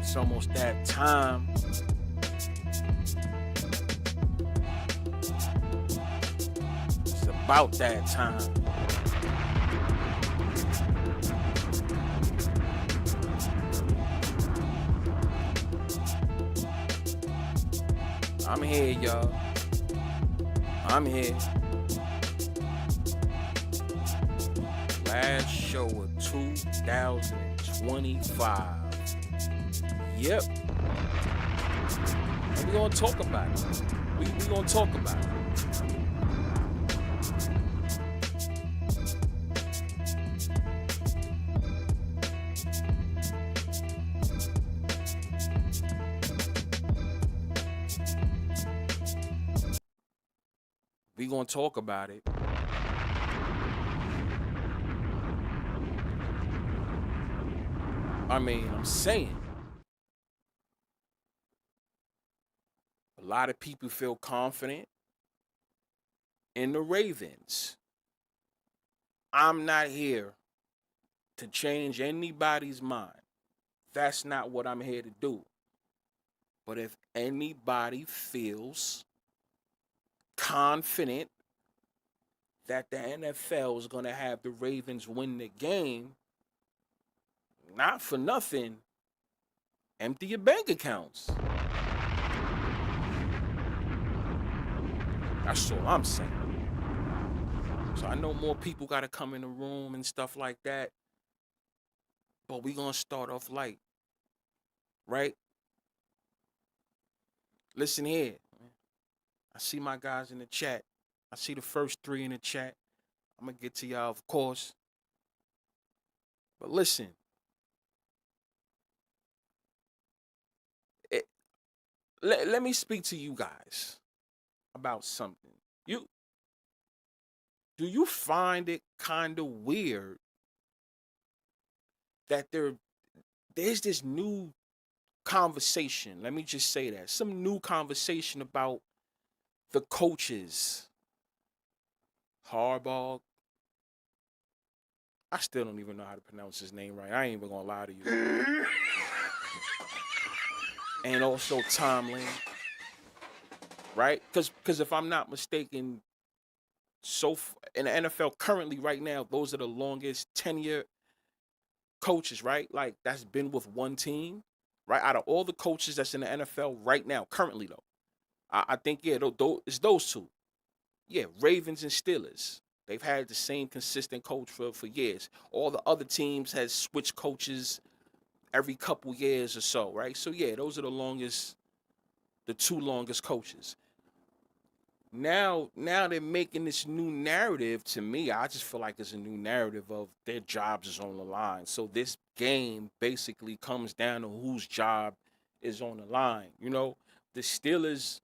It's almost that time. It's about that time. I'm here, y'all. I'm here. Last show of 2025. Yep. And we're gonna talk about it. We gonna talk about it. We gonna talk about it. I mean, I'm saying a lot of people feel confident in the Ravens. I'm not here to change anybody's mind. That's not what I'm here to do. But if anybody feels confident that the NFL is going to have the Ravens win the game, not for nothing, empty your bank accounts. That's all I'm saying. So I know more people got to come in the room and stuff like that. But we going to start off light. Right? Listen here. I see my guys in the chat. I see the first 3 in the chat. I'm going to get to y'all, of course. But listen. Let me speak to you guys about something. Do you find it kind of weird that there's this new conversation? Let me just say that. Some new conversation about the coaches. Harbaugh. I still don't even know how to pronounce his name right. I ain't even gonna lie to you. And also Tomlin. Right? Because if I'm not mistaken, in the NFL currently right now, those are the longest tenure coaches, right? Like that's been with one team, right? Out of all the coaches that's in the NFL right now, currently though, I think it's those two. Yeah, Ravens and Steelers. They've had the same consistent coach for years. All the other teams has switched coaches every couple years or so, right? So yeah, those are the 2 longest coaches. Now they're making this new narrative. To me, I just feel like it's a new narrative of their jobs is on the line. So this game basically comes down to whose job is on the line. You know, the Steelers,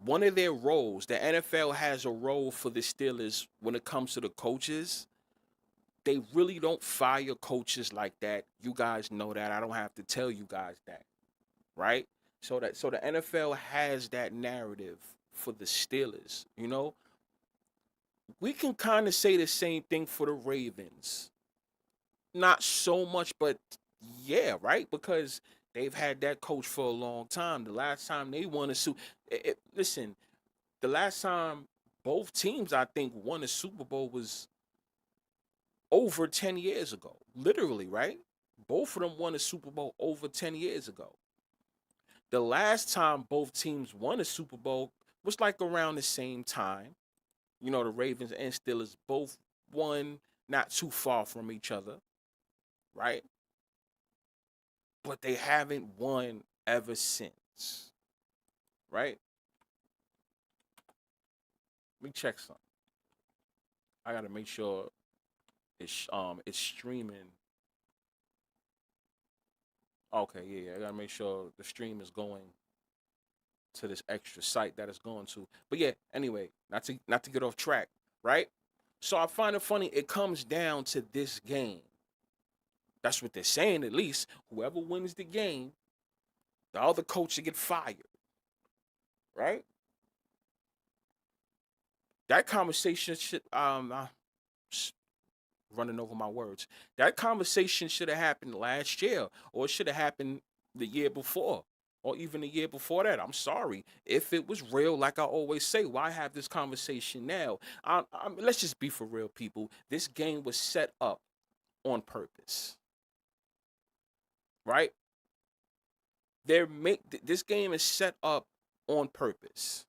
one of their roles, the NFL has a role for the Steelers when it comes to the coaches. They really don't fire coaches like that. You guys know that. I don't have to tell you guys that, right? So the NFL has that narrative for the Steelers, you know? We can kind of say the same thing for the Ravens. Not so much, but yeah, right? Because they've had that coach for a long time. The last time they won a Super... Listen, the last time both teams, I think, won a Super Bowl was over 10 years ago. Literally, right? Both of them won a Super Bowl over 10 years ago. The last time both teams won a Super Bowl was like around the same time. You know, the Ravens and Steelers both won. not too far from each other, right? But they haven't won ever since, right? Let me check something. I gotta make sure it's streaming. Okay, yeah, I gotta make sure the stream is going to this extra site that it's going to. But yeah, anyway, not to get off track, right? So I find it funny. It comes down to this game. That's what they're saying. At least whoever wins the game, the other coach should get fired, right? That conversation should running over my words. That conversation should have happened last year, or it should have happened the year before, or even the year before that. I'm sorry. If it was real, like I always say, why have this conversation now? Let's just be for real, people. This game was set up on purpose, right? This game is set up on purpose.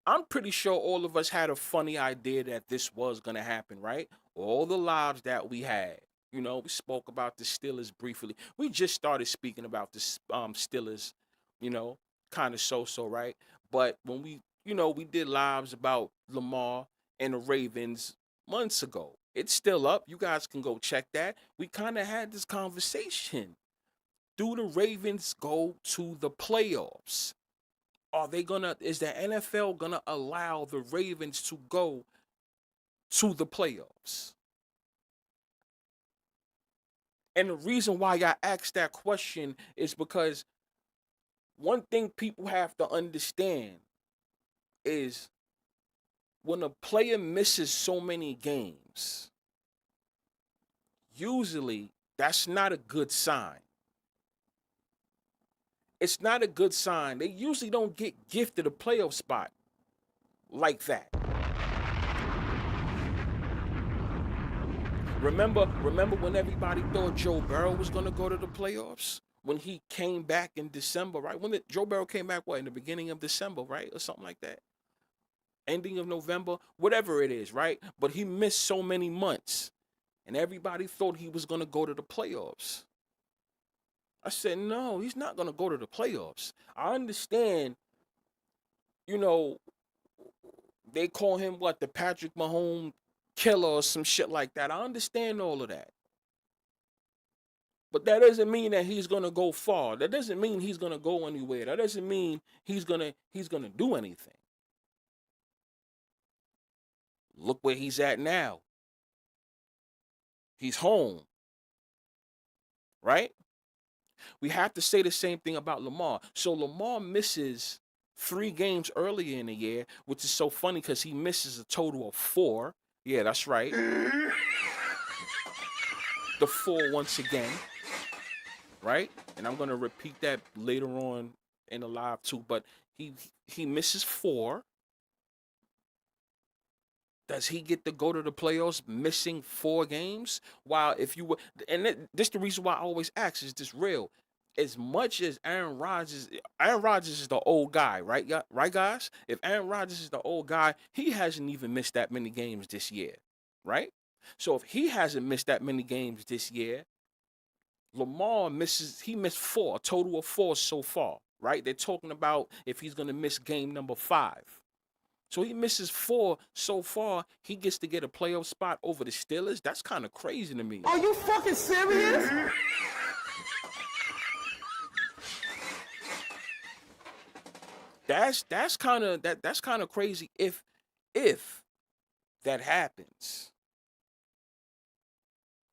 I'm pretty sure all of us had a funny idea that this was gonna happen, right? All the lives that we had. We spoke about the Steelers briefly. We just started speaking about the Steelers, you know, kind of so, right? But when we did lives about Lamar and the Ravens months ago. It's still up. You guys can go check that. We kind of had this conversation. Do the Ravens go to the playoffs? Is the NFL gonna allow the Ravens to go to the playoffs? And the reason why I asked that question is because one thing people have to understand is when a player misses so many games, usually that's not a good sign. It's not a good sign. They usually don't get gifted a playoff spot like that. Remember when everybody thought Joe Burrow was going to go to the playoffs? When he came back in December, right? Joe Burrow came back, in the beginning of December, right? Or something like that. Ending of November, whatever it is, right? But he missed so many months. And everybody thought he was going to go to the playoffs. I said, no, he's not going to go to the playoffs. I understand, they call him the Patrick Mahomes killer or some shit like that. I understand all of that. But that doesn't mean that he's gonna go far. That doesn't mean he's gonna go anywhere. That doesn't mean he's gonna do anything. Look where he's at now. He's home. Right? We have to say the same thing about Lamar. So Lamar misses 3 games earlier in the year, which is so funny because he misses a total of 4. Yeah, that's right. The 4 once again. Right? And I'm gonna repeat that later on in the live too. But he misses 4. Does he get to go to the playoffs missing 4 games? While if you were, and this the reason why I always ask, is this real? As much as Aaron Rodgers is the old guy, right? Right, guys? If Aaron Rodgers is the old guy, he hasn't even missed that many games this year, right? So if he hasn't missed that many games this year, Lamar missed 4, a total of 4 so far, right? They're talking about if he's gonna miss game number 5. So he misses 4 so far. He gets to get a playoff spot over the Steelers. That's kind of crazy to me. Are you fucking serious? That's kind of crazy if that happens,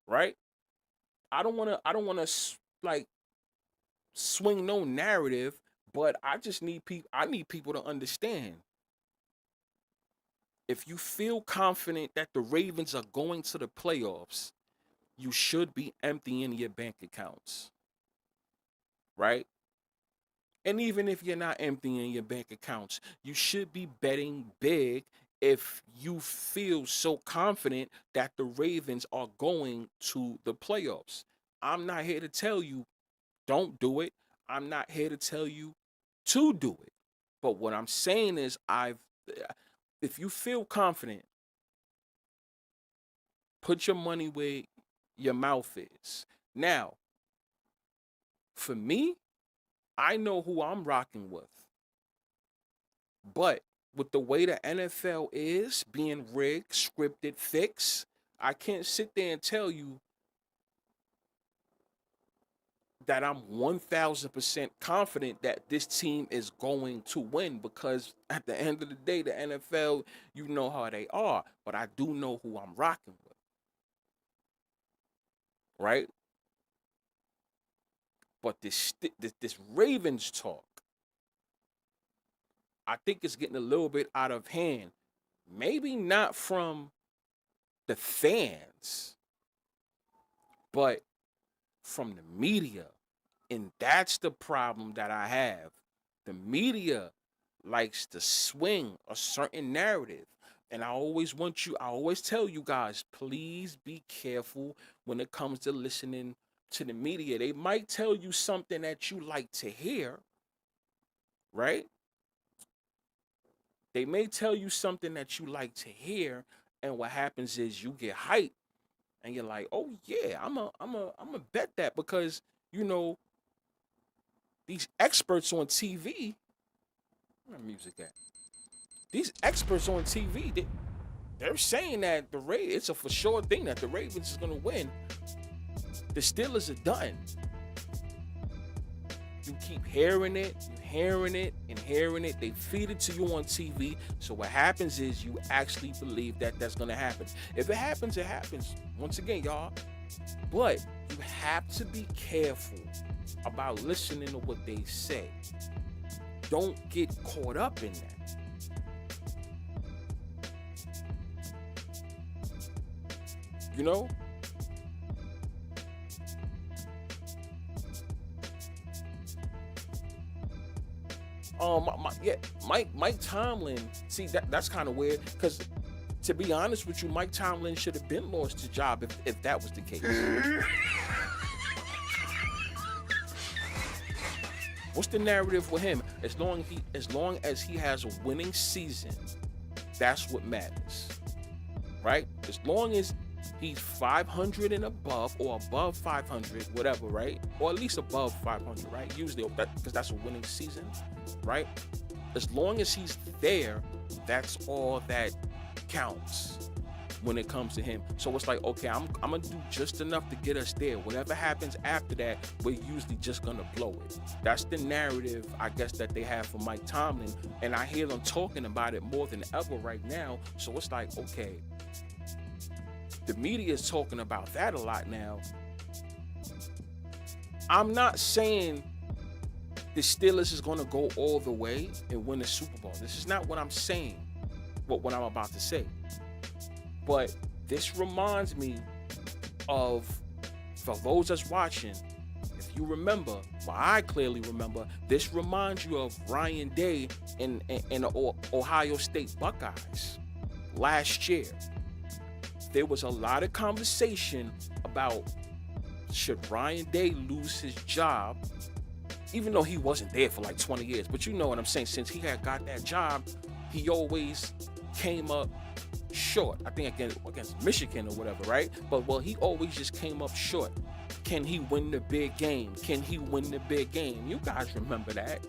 right? I don't want to like swing no narrative, but I just need people. I need people to understand. If you feel confident that the Ravens are going to the playoffs, you should be emptying your bank accounts, right? And even if you're not emptying your bank accounts, you should be betting big if you feel so confident that the Ravens are going to the playoffs. I'm not here to tell you don't do it. I'm not here to tell you to do it. But what I'm saying is if you feel confident Put your money where your mouth is. Now, for me, I know who I'm rocking with. But with the way the NFL is, being rigged, scripted, fixed, I can't sit there and tell you that I'm 1000% confident that this team is going to win, because at the end of the day, the NFL, you know how they are. But I do know who I'm rocking with, right? But this Ravens talk, I think it's getting a little bit out of hand. Maybe not from the fans, but from the media. And that's the problem that I have. The media likes to swing a certain narrative. And I always tell you guys, please be careful when it comes to listening to the media. They might tell you something that you like to hear, right? They may tell you something that you like to hear, and what happens is you get hyped and you're like, "Oh yeah, I'm a bet that," because you know these experts on TV, where music at? These experts on TV, they're saying that it's a for sure thing that the Ravens is gonna win. The Steelers are done. You keep hearing it, and hearing it. They feed it to you on TV. So what happens is you actually believe that that's gonna happen. If it happens, it happens. Once again, y'all. But you have to be careful about listening to what they say. Don't get caught up in that. You know? Mike Tomlin. See, that's kind of weird, because to be honest with you, Mike Tomlin should have been lost his job if that was the case. What's the narrative with him? As long as he has a winning season, that's what matters, right? As long as he's 500 and above, or above 500, whatever, right? Or at least above 500, right? Usually, because that's a winning season, right? As long as he's there, that's all that counts when it comes to him. So it's like, okay, I'm gonna do just enough to get us there. Whatever happens after that, we're usually just gonna blow it. That's the narrative, I guess, that they have for Mike Tomlin, and I hear them talking about it more than ever right now. So it's like, okay, the media is talking about that a lot now. I'm not saying the Steelers is going to go all the way and win the Super Bowl. This is not what I'm saying, what I'm about to say. But this reminds me of, for those that's watching, if you remember, well, I clearly remember, this reminds you of Ryan Day in the Ohio State Buckeyes last year. There was a lot of conversation about, should Ryan Day lose his job, even though he wasn't there for like 20 years. But you know what I'm saying, since he had got that job, he always came up short. I think against Michigan or whatever, right? But well, he always just came up short. Can he win the big game? Can he win the big game? You guys remember that,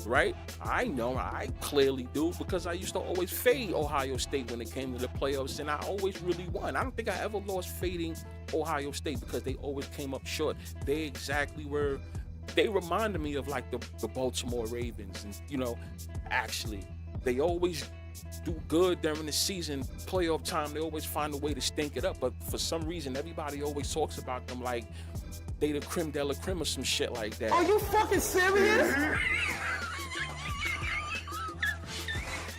right? I know, I clearly do, because I used to always fade Ohio State when it came to the playoffs, and I always really won. I don't think I ever lost fading Ohio State, because they always came up short. They reminded me of like the Baltimore Ravens, and you know, actually, they always do good during the season. Playoff time, they always find a way to stink it up, but for some reason, everybody always talks about them like they the creme de la creme or some shit like that. Are you fucking serious?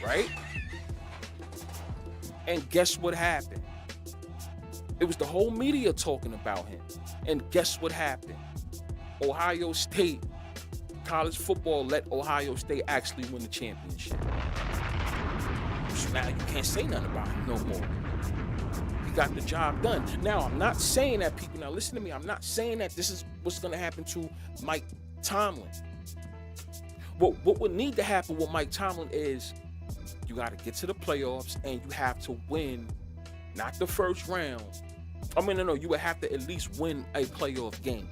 Right? And guess what happened? It was the whole media talking about him. And guess what happened? Ohio State, college football let Ohio State actually win the championship. So now you can't say nothing about him no more. He got the job done. Now, I'm not saying that, people, now listen to me, I'm not saying that this is what's going to happen to Mike Tomlin. What would need to happen with Mike Tomlin is, you got to get to the playoffs, and you have to win, not the first round, I mean, no, you would have to at least win a playoff game.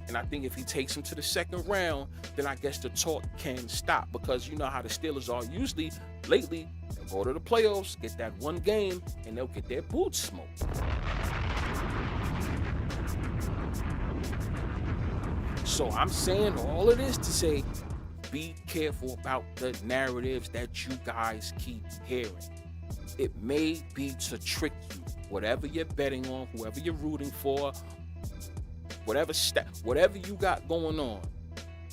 And I think if he takes him to the second round, then I guess the talk can stop, because you know how the Steelers are usually lately. They'll go to the playoffs, get that one game, and they'll get their boots smoked. So I'm saying all of this to say, be careful about the narratives that you guys keep hearing. It may be to trick you. Whatever you're betting on, whoever you're rooting for, whatever you got going on,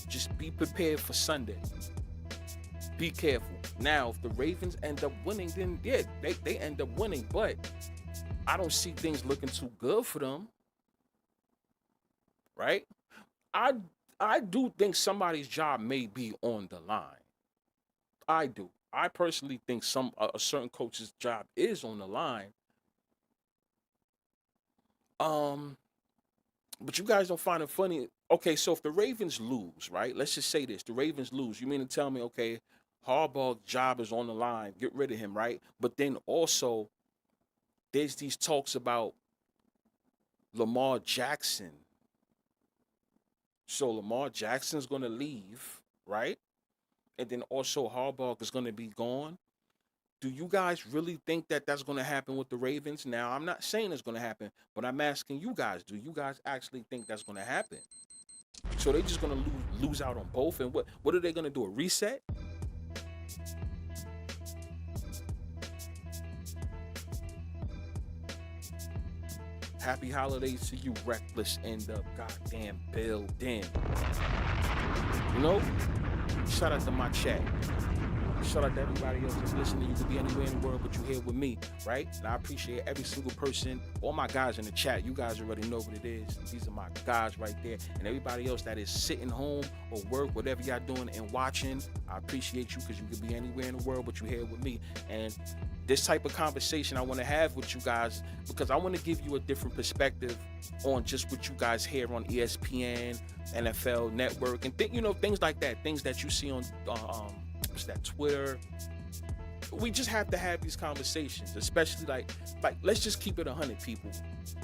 just be prepared for Sunday. Be careful. Now, if the Ravens end up winning, then yeah, they end up winning. But I don't see things looking too good for them. Right? I do think somebody's job may be on the line. I do. I personally think a certain coach's job is on the line. But you guys don't find it funny. Okay, so if the Ravens lose, right? Let's just say this: the Ravens lose. You mean to tell me, okay, Harbaugh's job is on the line, get rid of him, right? But then also, there's these talks about Lamar Jackson. So Lamar Jackson's going to leave, right? And then also Harbaugh is going to be gone. Do you guys really think that that's going to happen with the Ravens? Now, I'm not saying it's going to happen, but I'm asking you guys, do you guys actually think that's going to happen? So they're just going to lose out on both? And what are they going to do, a reset? Happy holidays to you, reckless in the goddamn building. You know? Shout out to my chat. Shout out to everybody else that's listening. You could be anywhere in the world, but you're here with me, right? And I appreciate every single person, all my guys in the chat. You guys already know what it is. These are my guys right there. And everybody else that is sitting home or work, whatever y'all doing and watching, I appreciate you, because you could be anywhere in the world, but you're here with me. And this type of conversation I want to have with you guys, because I want to give you a different perspective on just what you guys hear on ESPN, NFL Network, and things like that, things that you see on what's that, Twitter. We just have to have these conversations, especially like let's just keep it 100, people.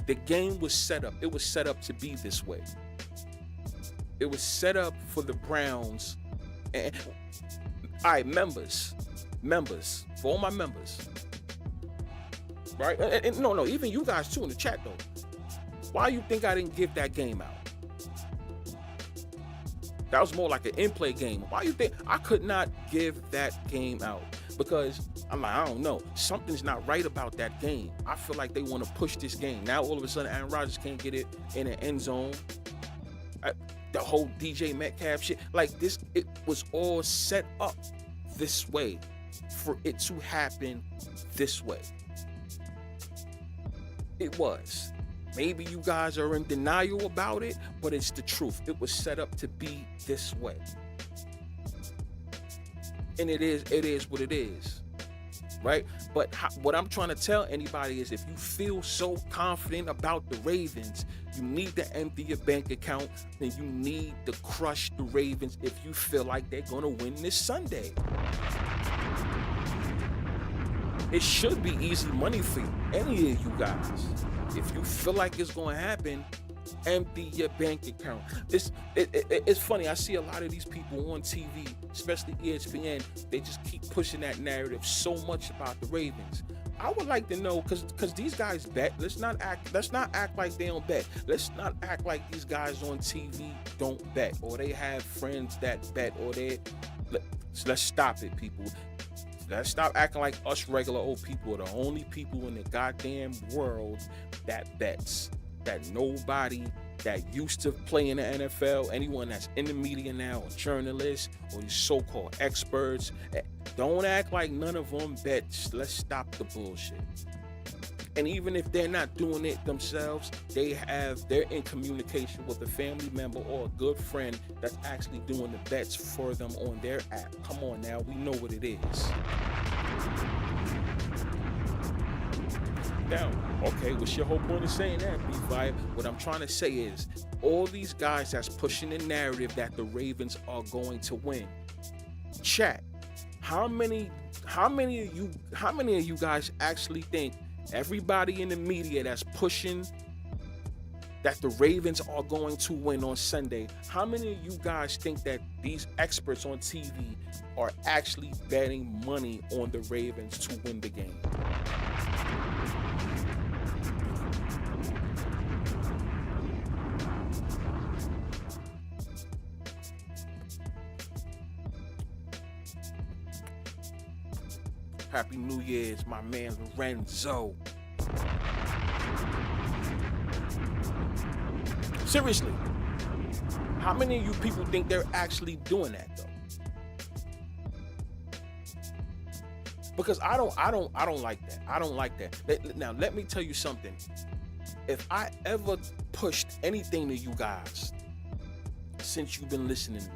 The game was set up. It was set up to be this way. It was set up for the Browns. And all right, members, for all my members, right? And no, even you guys too in the chat though. Why you think I didn't give that game out? That was more like an in-play game. Why you think I could not give that game out? Because I'm like, I don't know. Something's not right about that game. I feel like they want to push this game. Now all of a sudden Aaron Rodgers can't get it in an end zone. The whole DJ Metcalf shit. Like this, it was all set up this way for it to happen this way. It was. Maybe you guys are in denial about it, but it's the truth. It was set up to be this way. And it is what it is, right? But what I'm trying to tell anybody is, if you feel so confident about the Ravens, you need to empty your bank account, and you need to crush the Ravens if you feel like they're going to win this Sunday. It should be easy money for you, any of you guys. If you feel like it's going to happen, empty your bank account. It's funny. I see a lot of these people on TV, especially ESPN. They just keep pushing that narrative so much about the Ravens. I would like to know, because these guys bet. Let's not act like they don't bet. Let's not act like these guys on TV don't bet, or they have friends that bet, or let's stop it, people. Let's stop acting like us regular old people are the only people in the goddamn world that bets. That nobody that used to play in the NFL, anyone that's in the media now, or journalists, or these so-called experts, don't act like none of them bets. Let's stop the bullshit. And even if they're not doing it themselves, they're in communication with a family member or a good friend that's actually doing the bets for them on their app. Come on now, we know what it is. Now, okay, what's your whole point of saying that, B-Fire? What I'm trying to say is, all these guys that's pushing the narrative that the Ravens are going to win. Chat, how many of you guys actually think everybody in the media that's pushing that the Ravens are going to win on Sunday, how many of you guys think that these experts on TV are actually betting money on the Ravens to win the game? Happy New Year's, my man Lorenzo. Seriously, how many of you people think they're actually doing that though? Because I don't like that. I don't like that. Now let me tell you something. If I ever pushed anything to you guys since you've been listening to me,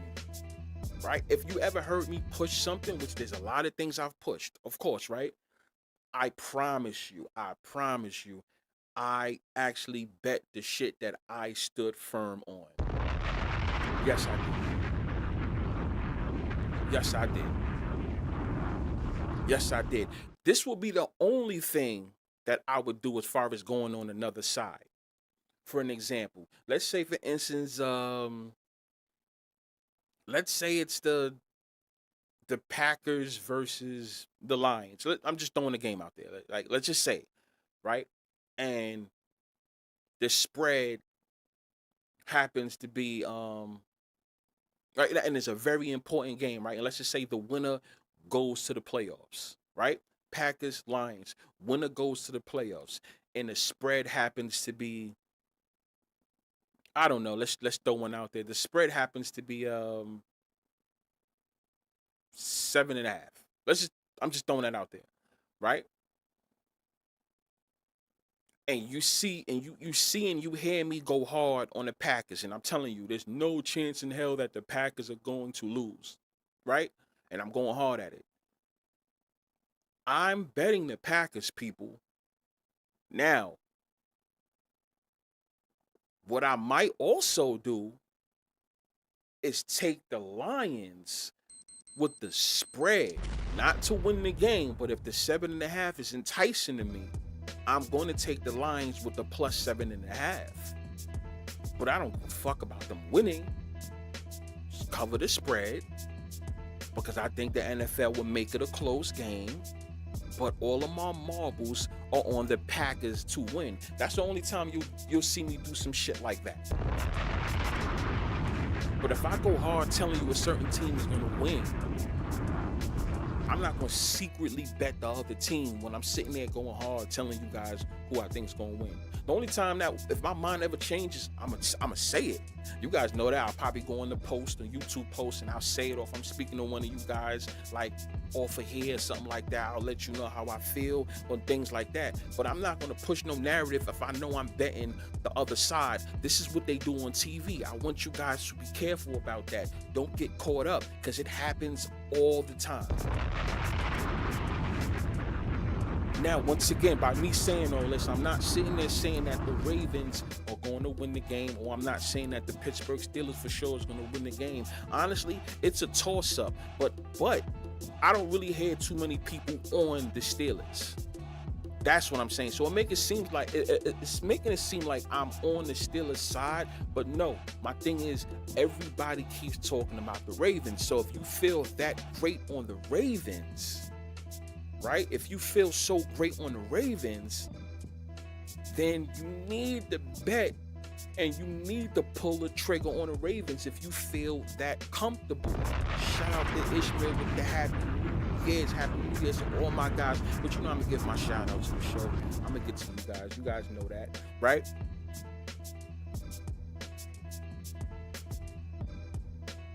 right? If you ever heard me push something, which there's a lot of things I've pushed, of course, right? I promise you, I actually bet the shit that I stood firm on. Yes, I did. Yes, I did. Yes, I did. This will be the only thing that I would do as far as going on another side. For an example, let's say, for instance, let's say it's the Packers versus the Lions. I'm just throwing the game out there. Like, let's just say, right? And the spread happens to be right, and it's a very important game, right? And let's just say the winner goes to the playoffs, right? Packers, Lions, winner goes to the playoffs, and the spread happens to be, I don't know, let's throw one out there. The spread happens to be 7.5. I'm just throwing that out there, right? And you see and you hear me go hard on the Packers, and I'm telling you, there's no chance in hell that the Packers are going to lose, right? And I'm going hard at it. I'm betting the Packers, people. Now, what I might also do is take the Lions with the spread, not to win the game, but if the 7.5 is enticing to me, I'm going to take the Lions with the plus 7.5. But I don't give a fuck about them winning. Just cover the spread, because I think the NFL will make it a close game. But all of my marbles are on the Packers to win. That's the only time you'll see me do some shit like that. But if I go hard telling you a certain team is going to win, I'm not going to secretly bet the other team when I'm sitting there going hard telling you guys who I think is going to win. The only time that, if my mind ever changes, I'm gonna say it. You guys know that. I'll probably go on the post, a YouTube post, and I'll say it, or if I'm speaking to one of you guys, like off of here or something like that, I'll let you know how I feel or things like that. But I'm not going to push no narrative if I know I'm betting the other side. This is what they do on TV. I want you guys to be careful about that. Don't get caught up, because it happens all the time. Now, once again, by me saying all this, I'm not sitting there saying that the Ravens are going to win the game, or I'm not saying that the Pittsburgh Steelers for sure is going to win the game. Honestly, it's a toss-up, but I don't really hear too many people on the Steelers. That's what I'm saying. So it's making it seem like I'm on the Steelers side, but no. My thing is, everybody keeps talking about the Ravens. So if you feel that great on the Ravens, right? If you feel so great on the Ravens, then you need to bet and you need to pull the trigger on the Ravens if you feel that comfortable. Shout out to Ishmael with the Happy New Year's to all my guys. But you know I'm going to give my shout out to the show. I'm going to get to you guys. You guys know that, right?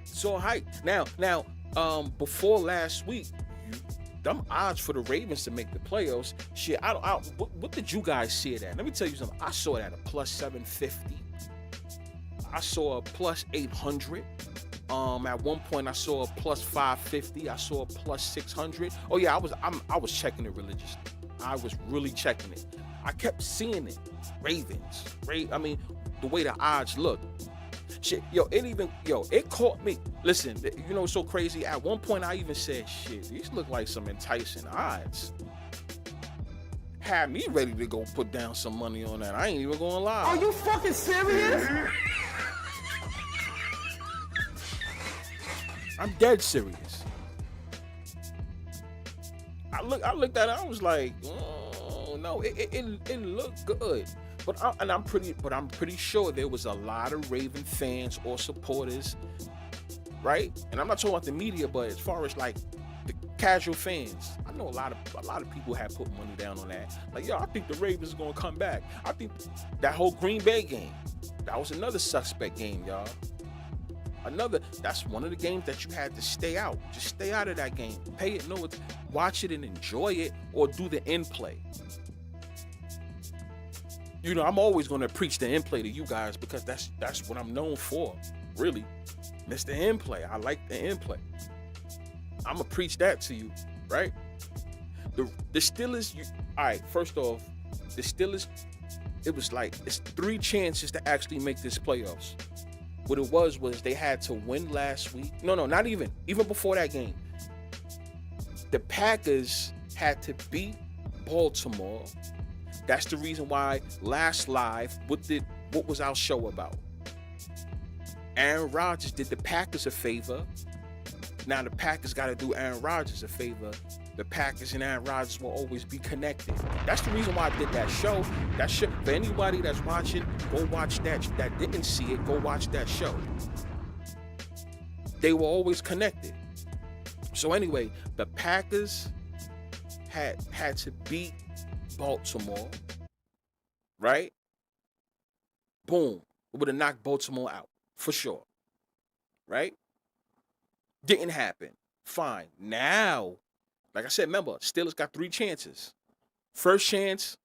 So hype. Now, before last week, them odds for the Ravens to make the playoffs, shit, what did you guys see it at? Let me tell you something. I saw it at a plus 750. I saw a plus 800. At one point I saw a plus 550. I saw a plus 600. Oh yeah, I was checking it religiously. I was really checking it. I kept seeing it. Ravens. I mean, the way the odds look. Shit, it caught me. Listen, you know what's so crazy? At one point I even said, shit, these look like some enticing odds. had me ready to go put down some money on that. I ain't even gonna lie. Are you fucking serious? I'm dead serious. I looked at it. I was like, oh no, it looked good. But I'm pretty sure there was a lot of Raven fans or supporters, right? And I'm not talking about the media, but as far as like the casual fans, I know a lot of people have put money down on that. Like, yo, I think the Ravens are gonna come back. I think that whole Green Bay game, that was another suspect game, y'all. That's one of the games that you had to stay out. Just stay out of that game. Pay it, know it, watch it and enjoy it, or do the in play. You know, I'm always gonna preach the in play to you guys because that's what I'm known for, really. Mr. In play. I like the in play. I'm gonna preach that to you, right? The Steelers. All right. First off, the Steelers. It's 3 chances to actually make this playoffs. What it was they had to win last week. No, not even before that game. The Packers had to beat Baltimore. That's the reason why last live, what was our show about? Aaron Rodgers did the Packers a favor. Now the Packers got to do Aaron Rodgers a favor. The Packers and Aaron Rodgers will always be connected. That's the reason why I did that show. That show, for anybody that's watching, go watch that didn't see it, go watch that show. They were always connected. So anyway, the Packers had to beat Baltimore, right? Boom. It would have knocked Baltimore out, for sure. Right? Didn't happen. Fine. Now, like I said, remember, Steelers got 3 chances. First chance,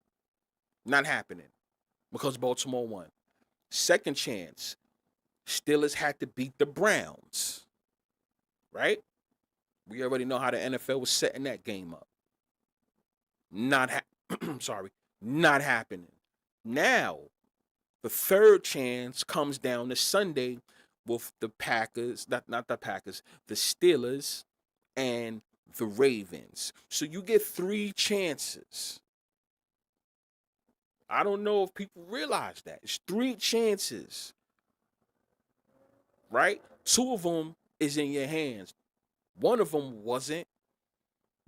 not happening because Baltimore won. Second chance, Steelers had to beat the Browns. Right? We already know how the NFL was setting that game up. Not happening. Now, the third chance comes down to Sunday with the Packers, not the Packers, the Steelers and the Ravens. So you get 3 chances. I don't know if people realize that. It's 3 chances. Right? 2 of them is in your hands. 1 of them wasn't.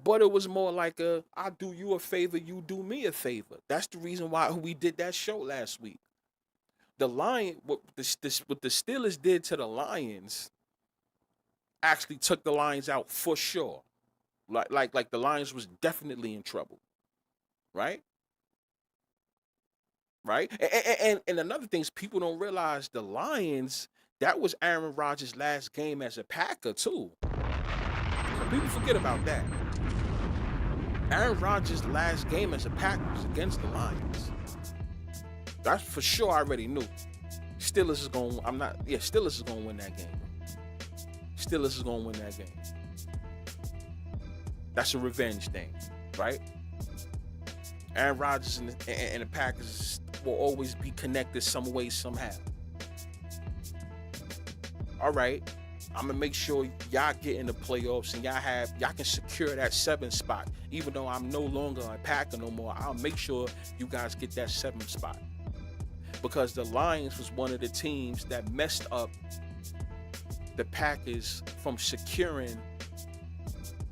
But it was more like I do you a favor, you do me a favor. That's the reason why we did that show last week. The what the Steelers did to the Lions actually took the Lions out for sure. Like the Lions was definitely in trouble. Right? Right? And another thing is people don't realize the Lions, that was Aaron Rodgers' last game as a Packer too. So people forget about that. Aaron Rodgers' last game as a Packer was against the Lions. That's for sure. I already knew. Steelers is going to win that game. Steelers is going to win that game. That's a revenge thing, right? Aaron Rodgers and the Packers will always be connected some way, somehow. All right. I'm going to make sure y'all get in the playoffs and y'all can secure that 7th spot. Even though I'm no longer a Packer no more, I'll make sure you guys get that 7th spot. Because the Lions was one of the teams that messed up the Packers from securing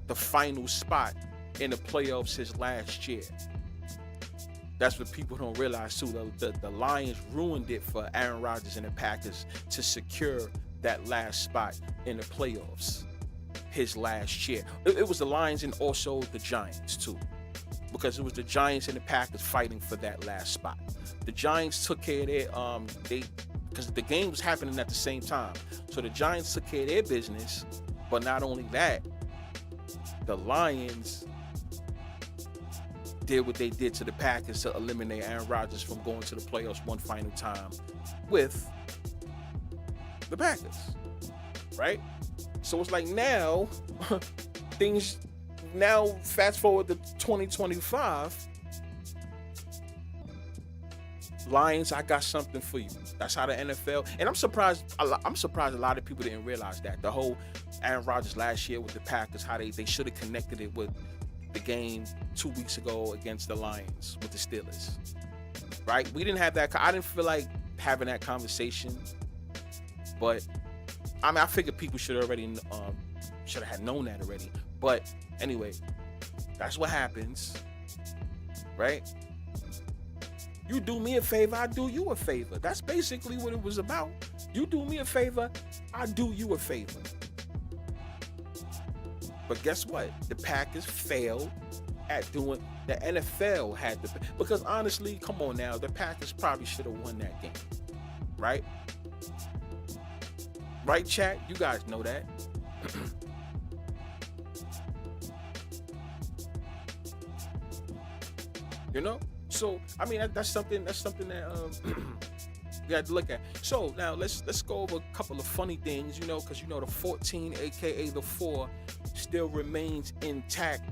the final spot in the playoffs his last year. That's what people don't realize too. The Lions ruined it for Aaron Rodgers and the Packers to secure that last spot in the playoffs his last year. It was the Lions and also the Giants too, because it was the Giants and the Packers fighting for that last spot. The Giants took care of their because the game was happening at the same time, so the Giants took care of their business. But not only that, the Lions did what they did to the Packers to eliminate Aaron Rodgers from going to the playoffs one final time with the Packers, right? So it's like now, fast forward to 2025, Lions, I got something for you. That's how the NFL, and I'm surprised a lot of people didn't realize that. The whole Aaron Rodgers last year with the Packers, how they should have connected it with the game 2 weeks ago against the Lions with the Steelers, right? We didn't have that. I didn't feel like having that conversation, but I mean, I figured people should have had known that already. But anyway, that's what happens, right? You do me a favor, I do you a favor. That's basically what it was about. You do me a favor, I do you a favor. But guess what? The Packers failed at doing. The NFL had to, because honestly, come on now, the Packers probably should have won that game, right? Right, chat? You guys know that. You know? So I mean, that's something that you had to look at. So now let's go over a couple of funny things, you know, because you know the 14, aka the 4, still remains intact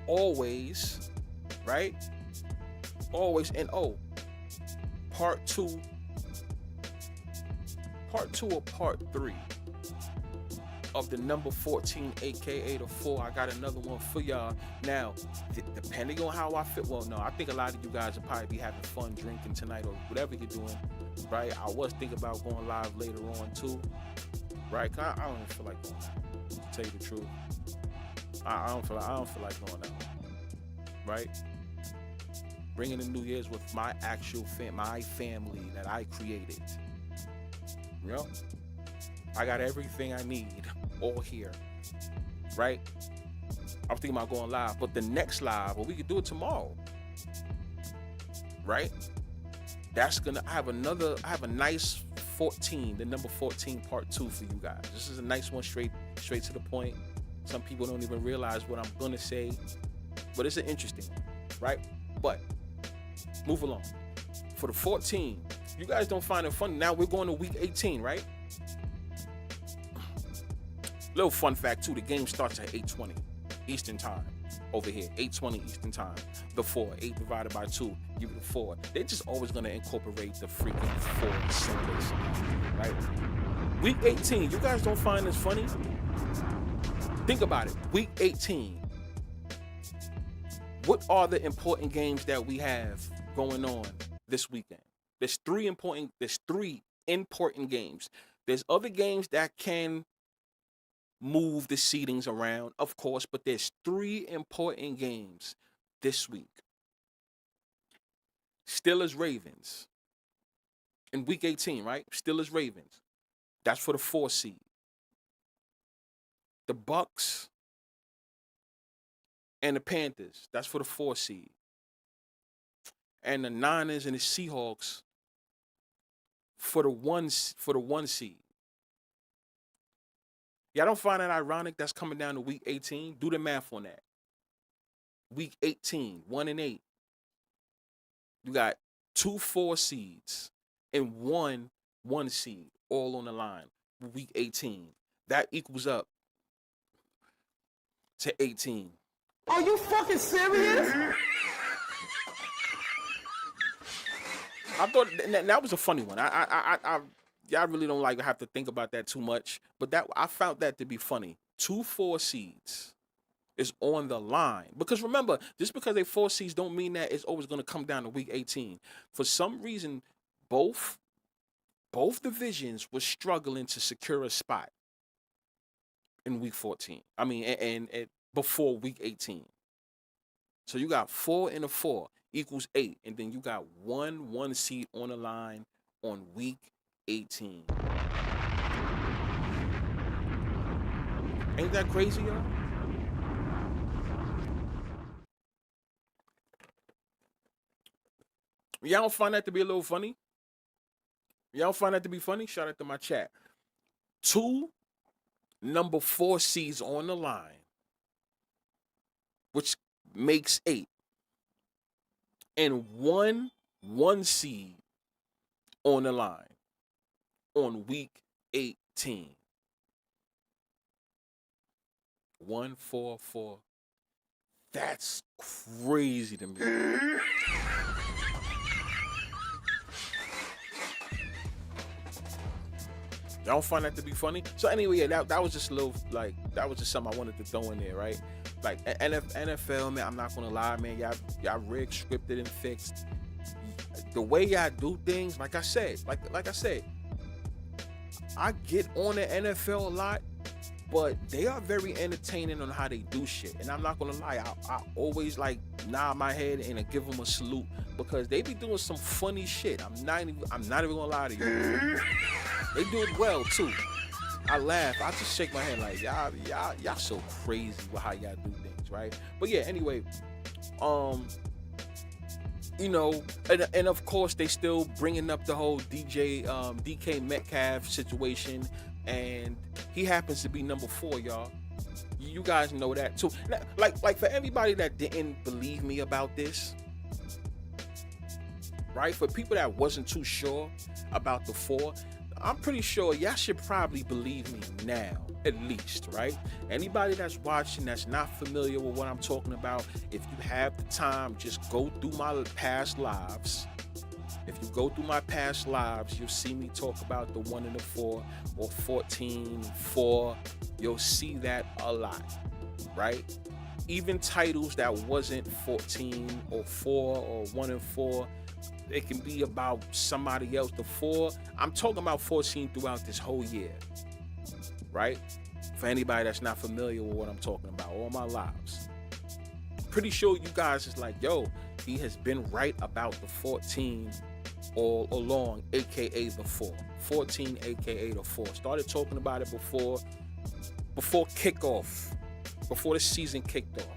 always, right? Always. And part two or part 3 of the number 14, aka the 4. I got another one for y'all. Now, depending on how I feel, well, no, I think a lot of you guys will probably be having fun drinking tonight or whatever you're doing, right? I was thinking about going live later on too, right? I don't even feel like going out, to tell you the truth. I don't feel like going out, right? Bringing the New Year's with my actual my family that I created. You know, I got everything I need all here, right? I'm thinking about going live, but the next live, well, we could do it tomorrow, right? I have a nice 14, the number 14 part 2 for you guys. This is a nice one, straight to the point. Some people don't even realize what I'm gonna say, but it's an interesting one, right? But move along. For the 14, you guys don't find it funny. Now we're going to week 18, right? Little fun fact too, the game starts at 8:20 Eastern time over here, 8:20 Eastern time. The 4, 8 divided by 2, give it a 4. They're just always gonna incorporate the freaking 4 symbols, right? Week 18, you guys don't find this funny? Think about it, week 18. What are the important games that we have going on this weekend? There's three important games. There's other games that can move the seedings around, of course, but there's 3 important games this week. Steelers Ravens in week 18, right? Steelers Ravens. That's for the 4 seed. The Bucks and the Panthers. That's for the 4 seed. And the Niners and the Seahawks for the one seed. Y'all don't find that ironic that's coming down to week 18? Do the math on that. Week 18, 1 and 8. You got 2 4 seeds and 1 seed all on the line. Week 18. That equals up to 18. Are you fucking serious? I thought that was a funny one. Y'all really don't like have to think about that too much, but I found that to be funny. 2 4 seeds is on the line, because remember, just because they 4 seeds don't mean that it's always going to come down to week 18. For some reason, both divisions were struggling to secure a spot in week 14. I mean, and before week 18. So you got 4 and a 4 equals 8, and then you got 1 seed on the line on week 18. Ain't that crazy, y'all? Y'all don't find that to be a little funny? Y'all don't find that to be funny? Shout out to my chat. 2 number 4 seeds on the line, which makes 8. And 1 seed on the line on week 18. 1 4 4. That's crazy to me. Y'all don't find that to be funny? So anyway, yeah, that was just a little, like, that was just something I wanted to throw in there, right? Like NFL, man, I'm not gonna lie, man. Y'all rigged, scripted, and fixed. The way y'all do things, like I said, I get on the NFL a lot, but they are very entertaining on how they do shit. And I'm not gonna lie, I always like nod my head and give them a salute because they be doing some funny shit. I'm not even gonna lie to you. They do it well too. I laugh. I just shake my head like y'all so crazy with how y'all do things, right? But yeah, anyway, you know, and of course they still bringing up the whole DK Metcalf situation, and he happens to be number 4, y'all. You guys know that too. Like for everybody that didn't believe me about this, right? For people that wasn't too sure about the 4, I'm pretty sure y'all should probably believe me now, at least, right? Anybody that's watching that's not familiar with what I'm talking about, if you have the time, just go through my past lives. If you go through my past lives, you'll see me talk about the 1 and the 4 or 14-4. You'll see that a lot, right? Even titles that wasn't 14 or 4 or 1 and 4, it can be about somebody else. The 4, I'm talking about 14 throughout this whole year, right? For anybody that's not familiar with what I'm talking about, all my lives. Pretty sure you guys is like, yo, he has been right about the 14 all along, aka the 4. 14, aka the 4. Started talking about it before kickoff, before the season kicked off.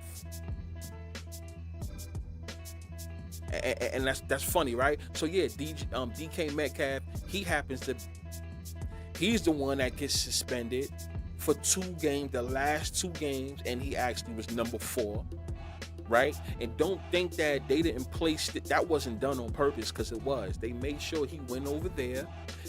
And that's funny, right? So yeah, DK Metcalf, he's the one that gets suspended for 2 games, the last 2 games, and he actually was number 4, right? And don't think that they didn't place it. That wasn't done on purpose, because it was. They made sure he went over there.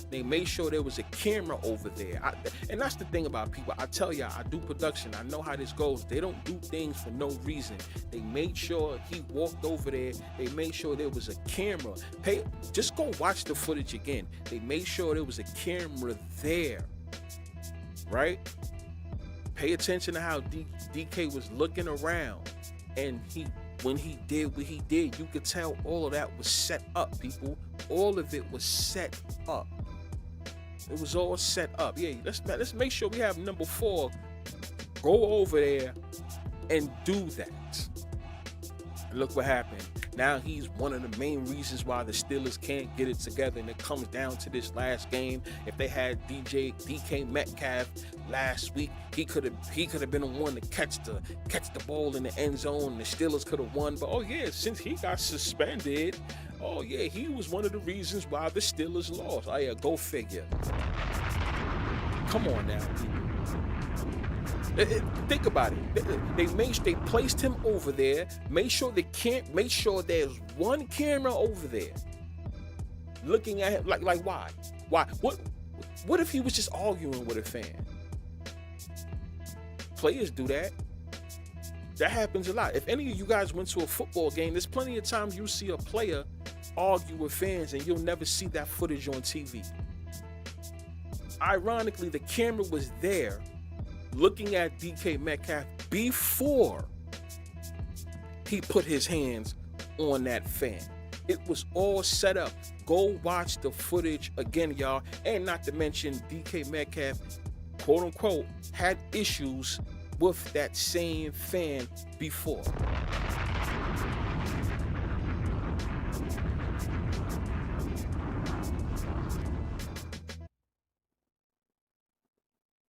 They made sure there was a camera over there. And that's the thing about people. I tell y'all, I do production. I know how this goes. They don't do things for no reason. They made sure he walked over there. They made sure there was a camera. Just go watch the footage again. They made sure there was a camera there, right? Pay attention to how DK was looking around. And when he did what he did, you could tell all of that was set up, people. All of it was set up. It was all set up. Yeah, let's make sure we have number 4 go over there and do that. And look what happened. Now he's one of the main reasons why the Steelers can't get it together, and it comes down to this last game. If they had DK Metcalf last week, he could have been the one to catch the ball in the end zone, and the Steelers could have won. But oh yeah, since he got suspended, oh yeah, he was one of the reasons why the Steelers lost. Oh yeah, go figure. Come on now, people. Think about it. They placed him over there. Make sure there's one camera over there looking at him. Like why? What if he was just arguing with a fan? Players do that. That happens a lot. If any of you guys went to a football game, there's plenty of times you see a player argue with fans and you'll never see that footage on TV. Ironically, the camera was there looking at DK Metcalf before he put his hands on that fan. It was all set up. Go watch the footage again, y'all. And not to mention, DK Metcalf, quote unquote, had issues with that same fan before.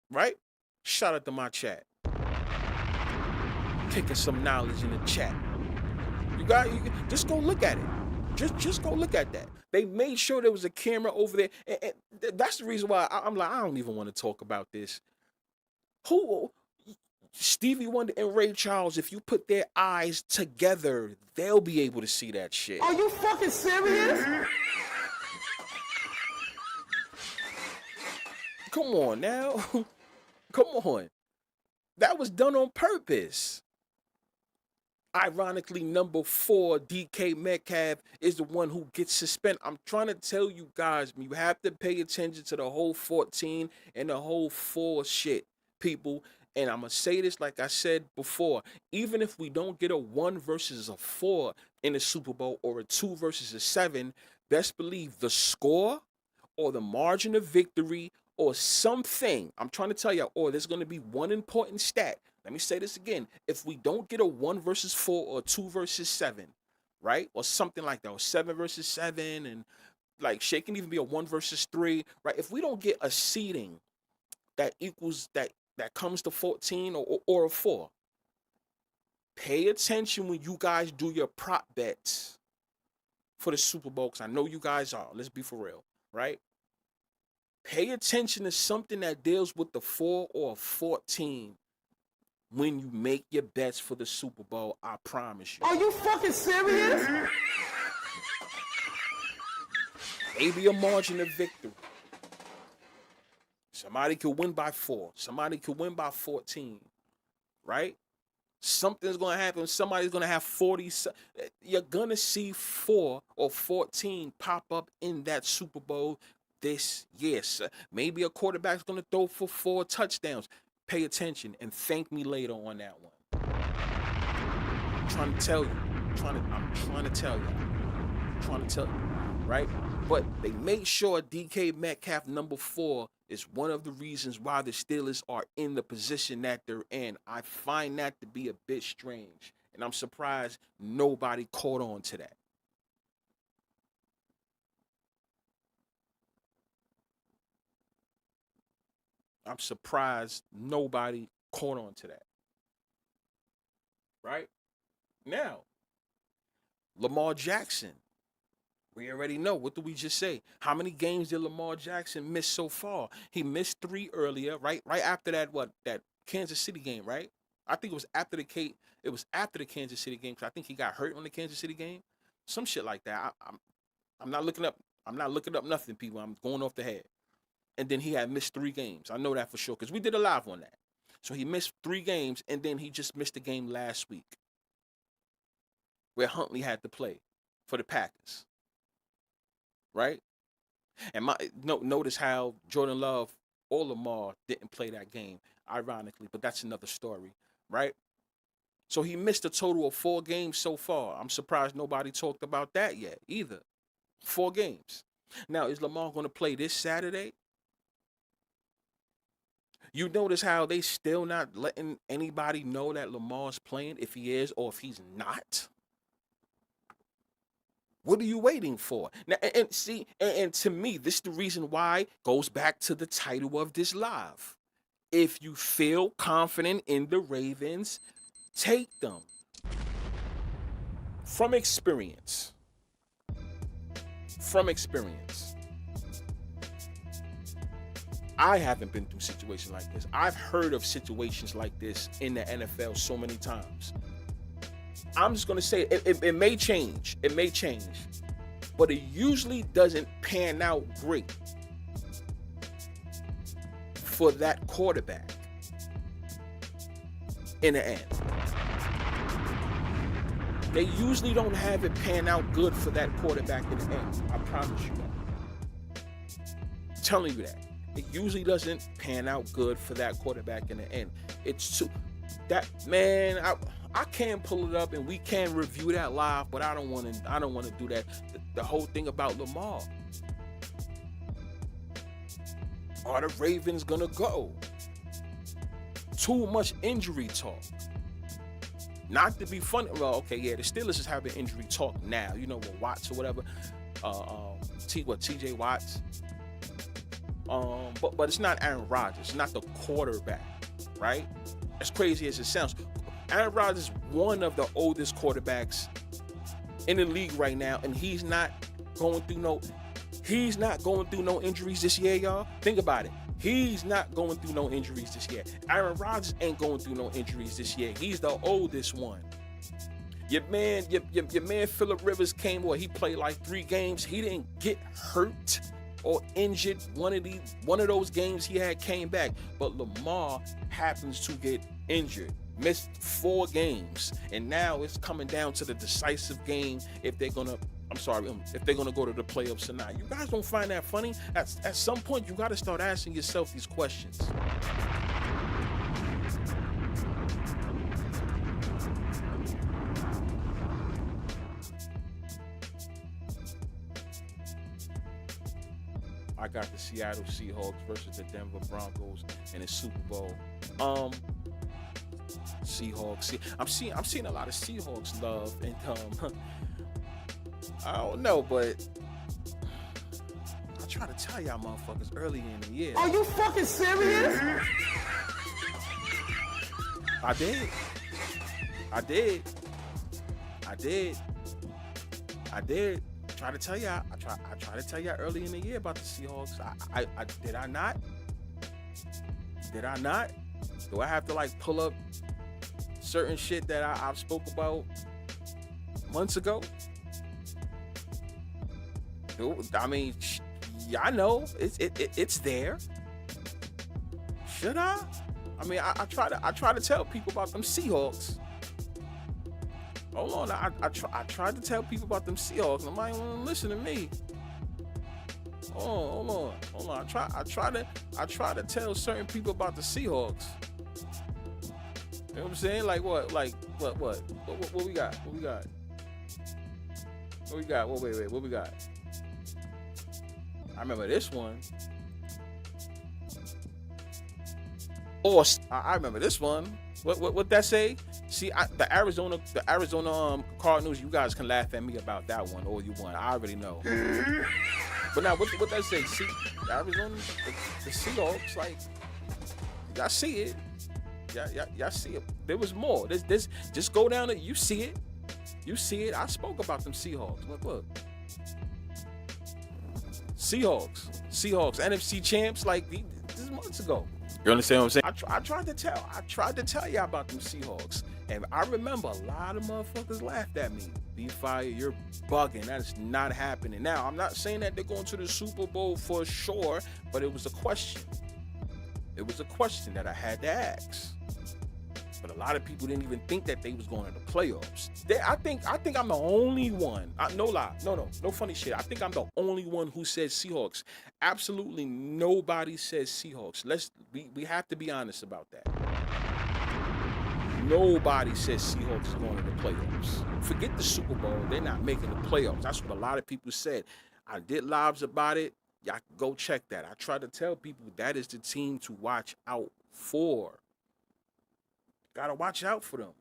Right? Shout out to my chat. Kicking some knowledge in the chat. You just go look at it. Just go look at that. They made sure there was a camera over there. And that's the reason why I'm like, I don't even want to talk about this. Stevie Wonder and Ray Charles, if you put their eyes together, they'll be able to see that shit. Are you fucking serious? Come on now. Come on. That was done on purpose. Ironically, number 4, DK Metcalf, is the one who gets suspended. I'm trying to tell you guys, you have to pay attention to the whole 14 and the whole 4 shit, people. And I'm going to say this like I said before, even if we don't get a 1 versus a 4 in the Super Bowl or a 2 versus a 7, best believe the score or the margin of victory or something, I'm trying to tell you, or there's going to be one important stat. Let me say this again. If we don't get a 1 versus 4 or 2 versus 7, right? Or something like that, or 7 versus 7, and like shit can even be a 1 versus 3, right? If we don't get a seeding that equals that comes to 14 or a 4, pay attention when you guys do your prop bets for the Super Bowl, because I know you guys are. Let's be for real, right? Pay attention to something that deals with the 4 or 14 when you make your bets for the Super Bowl. I promise you. Are you fucking serious? Maybe a margin of victory. Somebody could win by 4. Somebody could win by 14, right? Something's going to happen. Somebody's going to have 40. You're going to see 4 or 14 pop up in that Super Bowl this year. Maybe a quarterback's going to throw for 4 touchdowns. Pay attention and thank me later on that one. I'm trying to tell you. I'm trying to tell you. Right? But they make sure DK Metcalf number 4 is one of the reasons why the Steelers are in the position that they're in. I find that to be a bit strange, and I'm surprised nobody caught on to that. I'm surprised nobody caught on to that. Right? Now, Lamar Jackson. We already know. What did we just say? How many games did Lamar Jackson miss so far? He missed 3 earlier, right? Right after that Kansas City game, right? I think it was after the Kansas City game, because I think he got hurt on the Kansas City game. Some shit like that. I'm not looking up nothing, people. I'm going off the head. And then he had missed 3 games. I know that for sure, because we did a live on that. So he missed 3 games, and then he just missed the game last week where Huntley had to play for the Packers. Right? And notice how Jordan Love or Lamar didn't play that game, ironically, but that's another story, right? So he missed a total of 4 games so far. I'm surprised nobody talked about that yet either. 4 games. Now, is Lamar going to play this Saturday? You notice how they still not letting anybody know that Lamar's playing, if he is or if he's not? What are you waiting for? Now, and see, and to me, this is the reason why goes back to the title of this live. If you feel confident in the Ravens, take them. From experience. I haven't been through a situation like this. I've heard of situations like this in the NFL so many times. I'm just going to say it may change. It may change. But it usually doesn't pan out great for that quarterback in the end. They usually don't have it pan out good for that quarterback in the end. I promise you that. I'm telling you that. It usually doesn't pan out good for that quarterback in the end. It's too... That, man, I can pull it up and we can review that live, but I don't want to do that. The whole thing about Lamar. Are the Ravens gonna go? Too much injury talk. Not to be funny. Well, okay, yeah, the Steelers is having injury talk now. You know, with Watts or whatever. TJ Watts. But it's not Aaron Rodgers. It's not the quarterback, right? As crazy as it sounds, Aaron Rodgers is one of the oldest quarterbacks in the league right now, and he's not going through no injuries this year, y'all. Think about it. He's not going through no injuries this year. Aaron Rodgers ain't going through no injuries this year. He's the oldest one. Your man Phillip Rivers he played like 3 games. He didn't get hurt or injured. One of those games he had came back. But Lamar happens to get injured. Missed 4 games. And now it's coming down to the decisive game if they're gonna go to the playoffs or not. You guys don't find that funny? At some point, you got to start asking yourself these questions. I got the Seattle Seahawks versus the Denver Broncos in the Super Bowl. Seahawks. I'm seeing a lot of Seahawks love, and I don't know, but I try to tell y'all motherfuckers early in the year. Are you fucking serious? I did. Try to tell y'all. I try to tell y'all early in the year about the Seahawks. I did I not? Did I not? Do I have to like pull up certain shit that I've spoke about months ago? I mean, yeah, I know it's there. Should I? I mean, I try to tell people about them Seahawks. Hold on, I tried to tell people about them Seahawks. Nobody want to listen to me. Hold on. I try to tell certain people about the Seahawks. You know what I'm saying? Like what? Like what we got? What we got? Wait. What we got? I remember this one. I remember this one. What that say? See, the Arizona Cardinals. You guys can laugh at me about that one all you want. I already know. But now, what that say? See, Arizona, the Seahawks. Like, y'all see it. Y'all see it. There was more. This. Just go down there. You see it. You see it. I spoke about them Seahawks. Look. Seahawks, NFC champs. Like this is months ago. You understand what I'm saying? I tried to tell y'all about them Seahawks, and I remember a lot of motherfuckers laughed at me. Be fired, you're bugging. That's not happening. Now, I'm not saying that they're going to the Super Bowl for sure, but it was a question. It was a question that I had to ask. But a lot of people didn't even think that they was going to the playoffs. I think I'm the only one. No lie. No funny shit. I think I'm the only one who says Seahawks. Absolutely nobody says Seahawks. We have to be honest about that. Nobody says Seahawks is going to the playoffs. Forget the Super Bowl. They're not making the playoffs. That's what a lot of people said. I did lives about it. Y'all can go check that. I try to tell people that is the team to watch out for. Gotta watch out for them.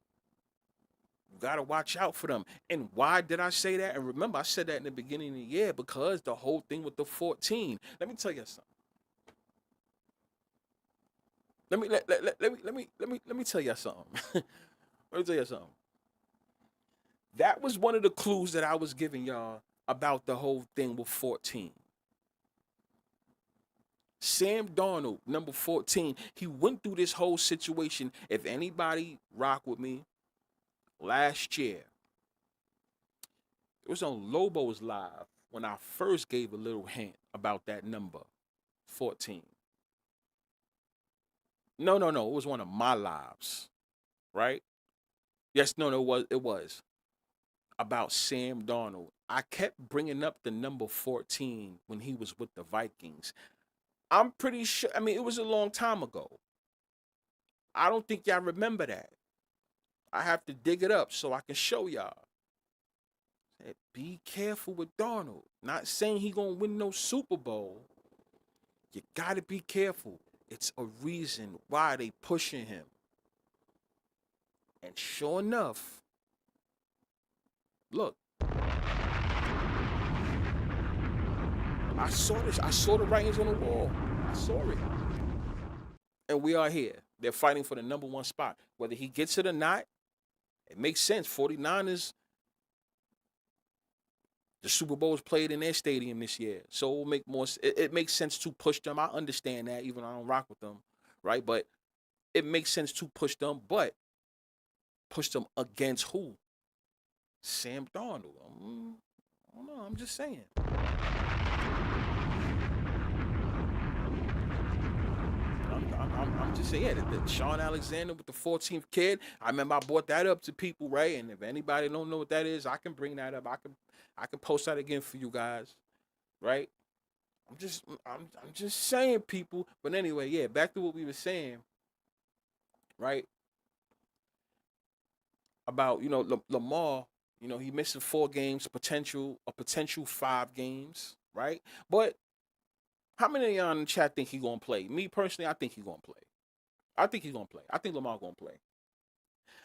You gotta watch out for them. And why did I say that? And remember, I said that in the beginning of the year because the whole thing with the 14. Let me tell you something. Let me tell you something. Let me tell you something. That was one of the clues that I was giving y'all about the whole thing with 14. Sam Darnold, number 14, he went through this whole situation. If anybody rock with me, last year, it was on Lobo's Live when I first gave a little hint about that number, 14. No, it was one of my lives, right? Yes, it was about Sam Darnold. I kept bringing up the number 14 when he was with the Vikings. I'm pretty sure, I mean, it was a long time ago. I don't think y'all remember that. I have to dig it up so I can show y'all. Be careful with Darnold. Not saying he gonna win no Super Bowl. You gotta be careful. It's a reason why they pushing him. And sure enough, look. I saw this. I saw the writings on the wall. I saw it. And we are here. They're fighting for the number one spot. Whether he gets it or not, it makes sense. 49ers, the Super Bowl is played in their stadium this year. So it will make more. It makes sense to push them. I understand that, even though I don't rock with them, right? But it makes sense to push them. But push them against who? Sam Darnold. I don't know. I'm just saying. I'm just saying, yeah, the Sean Alexander with the 14th kid. I remember I brought that up to people, right? And if anybody don't know what that is, I can bring that up. I can post that again for you guys, right? I'm just saying, people. But anyway, yeah, back to what we were saying, right? About Lamar, he missing 4 games, a potential 5 games, right? But How many of y'all in the chat think he gonna play? Me personally, I think he gonna play. I think he's gonna play. I think Lamar gonna play.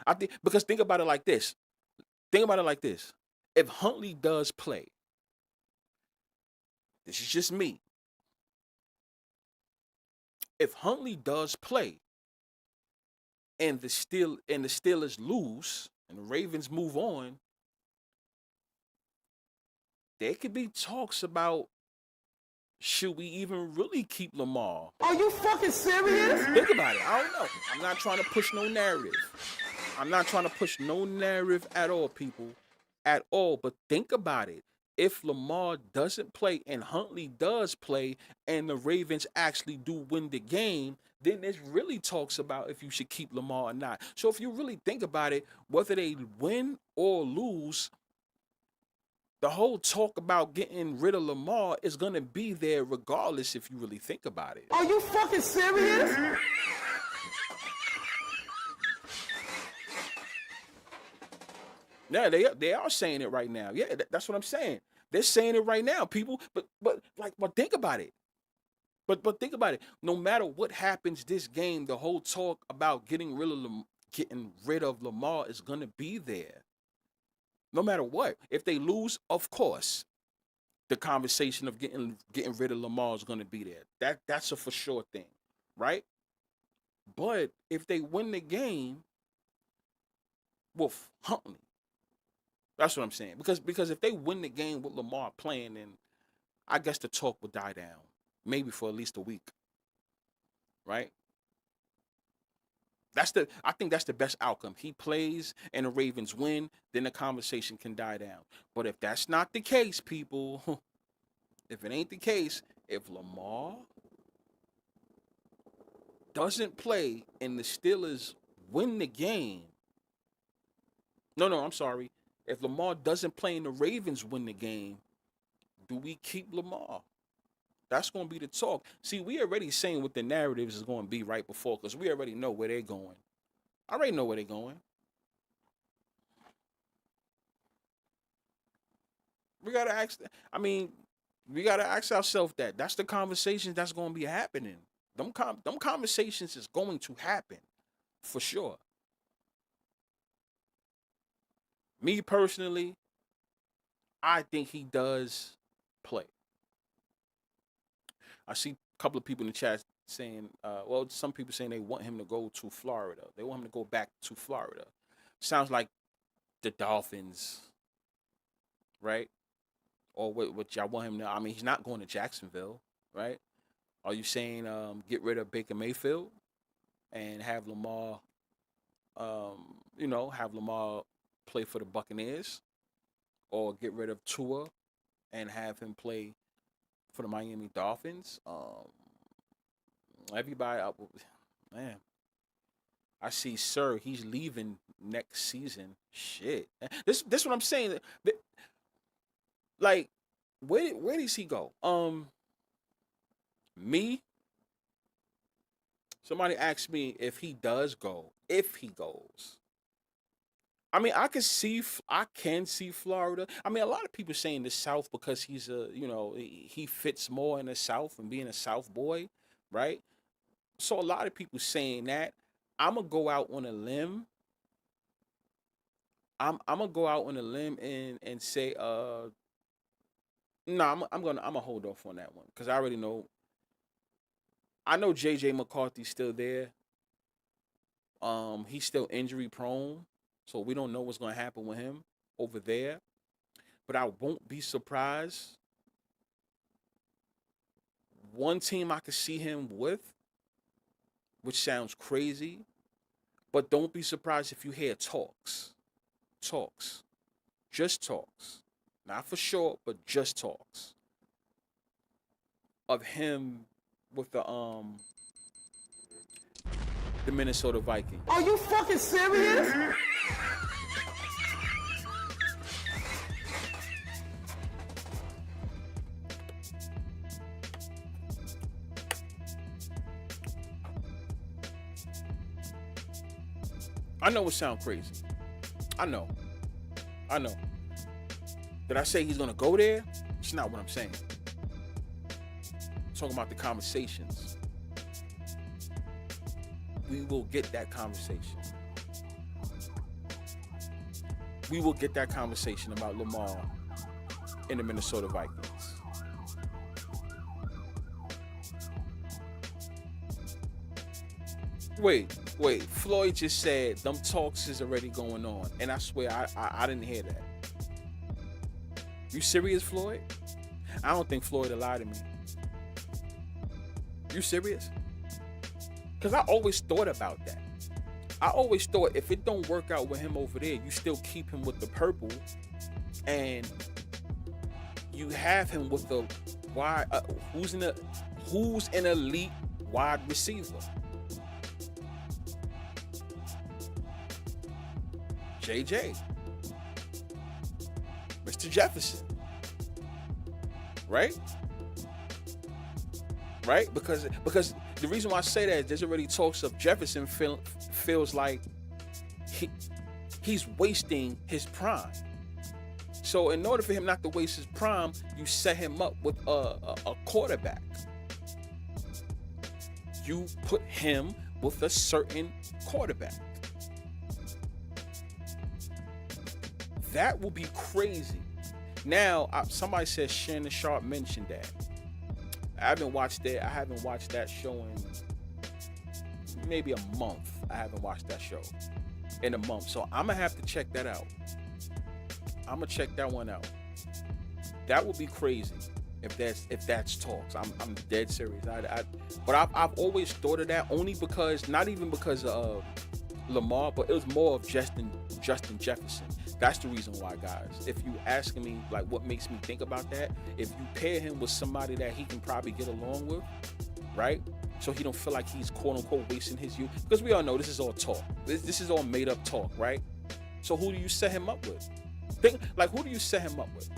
I think because think about it like this. Think about it like this. If Huntley does play, this is just me. If Huntley does play and the Steelers lose and the Ravens move on, there could be talks about should we even really keep Lamar? Are you fucking serious? Think about it. I don't know. I'm not trying to push no narrative. I'm not trying to push no narrative at all, people. At all. But think about it. If Lamar doesn't play and Huntley does play and the Ravens actually do win the game, then it really talks about if you should keep Lamar or not. So if you really think about it, whether they win or lose, the whole talk about getting rid of Lamar is going to be there regardless if you really think about it. Are you fucking serious? Yeah, they are saying it right now. Yeah, that's what I'm saying. They're saying it right now, people. But think about it. But think about it. No matter what happens this game, the whole talk about getting rid of Lamar is going to be there. No matter what. If they lose, of course, the conversation of getting rid of Lamar is going to be there. That's a for sure thing, right? But if they win the game with Huntley, that's what I'm saying. Because if they win the game with Lamar playing, then I guess the talk will die down, maybe for at least a week, right? I think that's the best outcome. He plays and the Ravens win, then the conversation can die down. But if that's not the case, people, if it ain't the case, if Lamar doesn't play and the Steelers win the game, no, I'm sorry. If Lamar doesn't play and the Ravens win the game, do we keep Lamar? That's going to be the talk. See, we already saying what the narratives is going to be right before because we already know where they're going. I already know where they're going. We got to ask ourselves that. That's the conversations that's going to be happening. Them conversations is going to happen for sure. Me personally, I think he does play. I see a couple of people in the chat saying, some people saying they want him to go to Florida. They want him to go back to Florida. Sounds like the Dolphins, right? Or what y'all want him to, I mean, he's not going to Jacksonville, right? Are you saying get rid of Baker Mayfield and have Lamar, have Lamar play for the Buccaneers? Or get rid of Tua and have him play for the Miami Dolphins? Everybody, man, I see, sir, he's leaving next season. Shit, this what I'm saying. Like, where does he go? Me. Somebody asked me if he does go, if he goes. I mean, I can see Florida. I mean, a lot of people saying the South because he's he fits more in the South and being a South boy, right? So a lot of people saying that. I'm gonna go out on a limb. I'm gonna go out on a limb and say no, I'm gonna hold off on that one because I already know. I know JJ McCarthy's still there. He's still injury prone. So we don't know what's going to happen with him over there. But I won't be surprised. One team I could see him with, which sounds crazy, but don't be surprised if you hear talks. Talks. Just talks. Not for sure, but just talks. Of him with the Minnesota Vikings. Are you fucking serious? I know it sounds crazy. I know. Did I say he's gonna go there? It's not what I'm saying. talking about the conversations. We will get that conversation. We will get that conversation about Lamar and the Minnesota Vikings. Wait. Floyd just said them talks is already going on, and I swear I didn't hear that. You serious, Floyd? I don't think Floyd will lie to me. You serious? Because I always thought about that. I always thought if it don't work out with him over there, you still keep him with the purple, and you have him with the wide. Who's an elite wide receiver? JJ, Mr. Jefferson, right? Because the reason why I say that is there's already talks of Jefferson feels like he's wasting his prime. So in order for him not to waste his prime, you set him up with a quarterback. You put him with a certain quarterback. That will be crazy. Now, somebody says Shannon Sharp mentioned that. I haven't watched that show in maybe a month. I haven't watched that show in a month. So I'm going to have to check that out. I'm going to check that one out. That would be crazy if that's talks. I'm dead serious. But I've always thought of that only because, not even because of Lamar, but it was more of Justin Jefferson. That's the reason why, guys. If you asking me like what makes me think about that, if you pair him with somebody that he can probably get along with, right? So he don't feel like he's quote unquote wasting his youth. Because we all know this is all talk. This is all made up talk, right? So who do you set him up with? Who do you set him up with?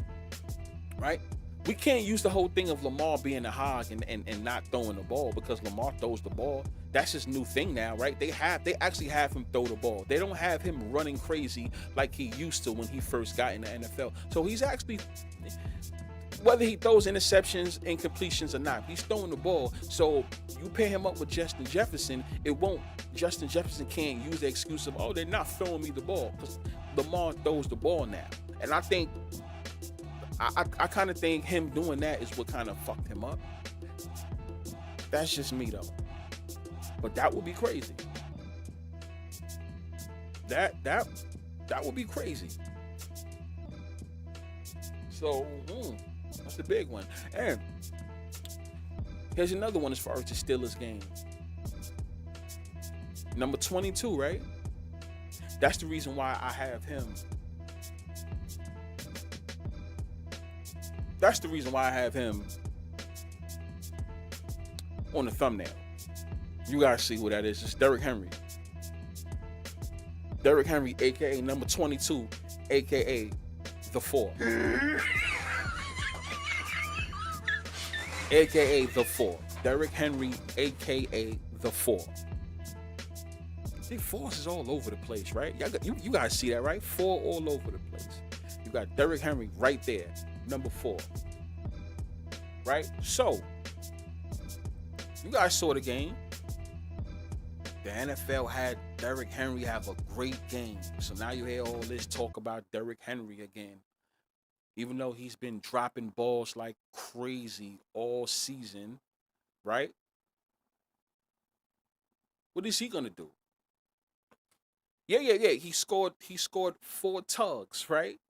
Right? We can't use the whole thing of Lamar being a hog and not throwing the ball, because Lamar throws the ball. That's his new thing now, right? They actually have him throw the ball. They don't have him running crazy like he used to when he first got in the NFL. So he's actually, whether he throws interceptions, incompletions or not, he's throwing the ball. So you pair him up with Justin Jefferson, Justin Jefferson can't use the excuse of, oh, they're not throwing me the ball, because Lamar throws the ball now. And I kind of think him doing that is what kind of fucked him up. That's just me though. But that would be crazy. That would be crazy. So that's the big one. And here's another one as far as the Steelers game. Number 22, right? That's the reason why I have him. That's the reason why I have him on the thumbnail. You guys see who that is. It's Derrick Henry. Derrick Henry, a.k.a. number 22, a.k.a. the 4. a.k.a. the 4. Derrick Henry, a.k.a. the 4. See, 4s is all over the place, right? You guys see that, right? 4 all over the place. You got Derrick Henry right there, number 4. Right? So, you guys saw the game. The NFL had Derrick Henry have a great game. So now you hear all this talk about Derrick Henry again. Even though he's been dropping balls like crazy all season, right? What is he gonna do? Yeah. He scored 4 tugs, right?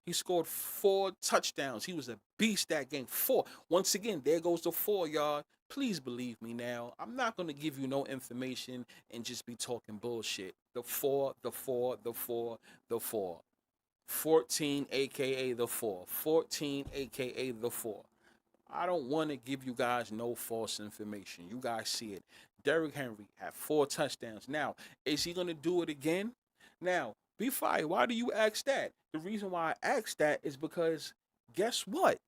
He scored 4 touchdowns. He was a beast that game. 4. Once again, there goes the 4, y'all. Please believe me now. I'm not going to give you no information and just be talking bullshit. The 4. 14, a.k.a. the 4. 14, a.k.a. the 4. I don't want to give you guys no false information. You guys see it. Derrick Henry had 4 touchdowns. Now, is he going to do it again? Now, be fire. Why do you ask that? The reason why I ask that is because guess what?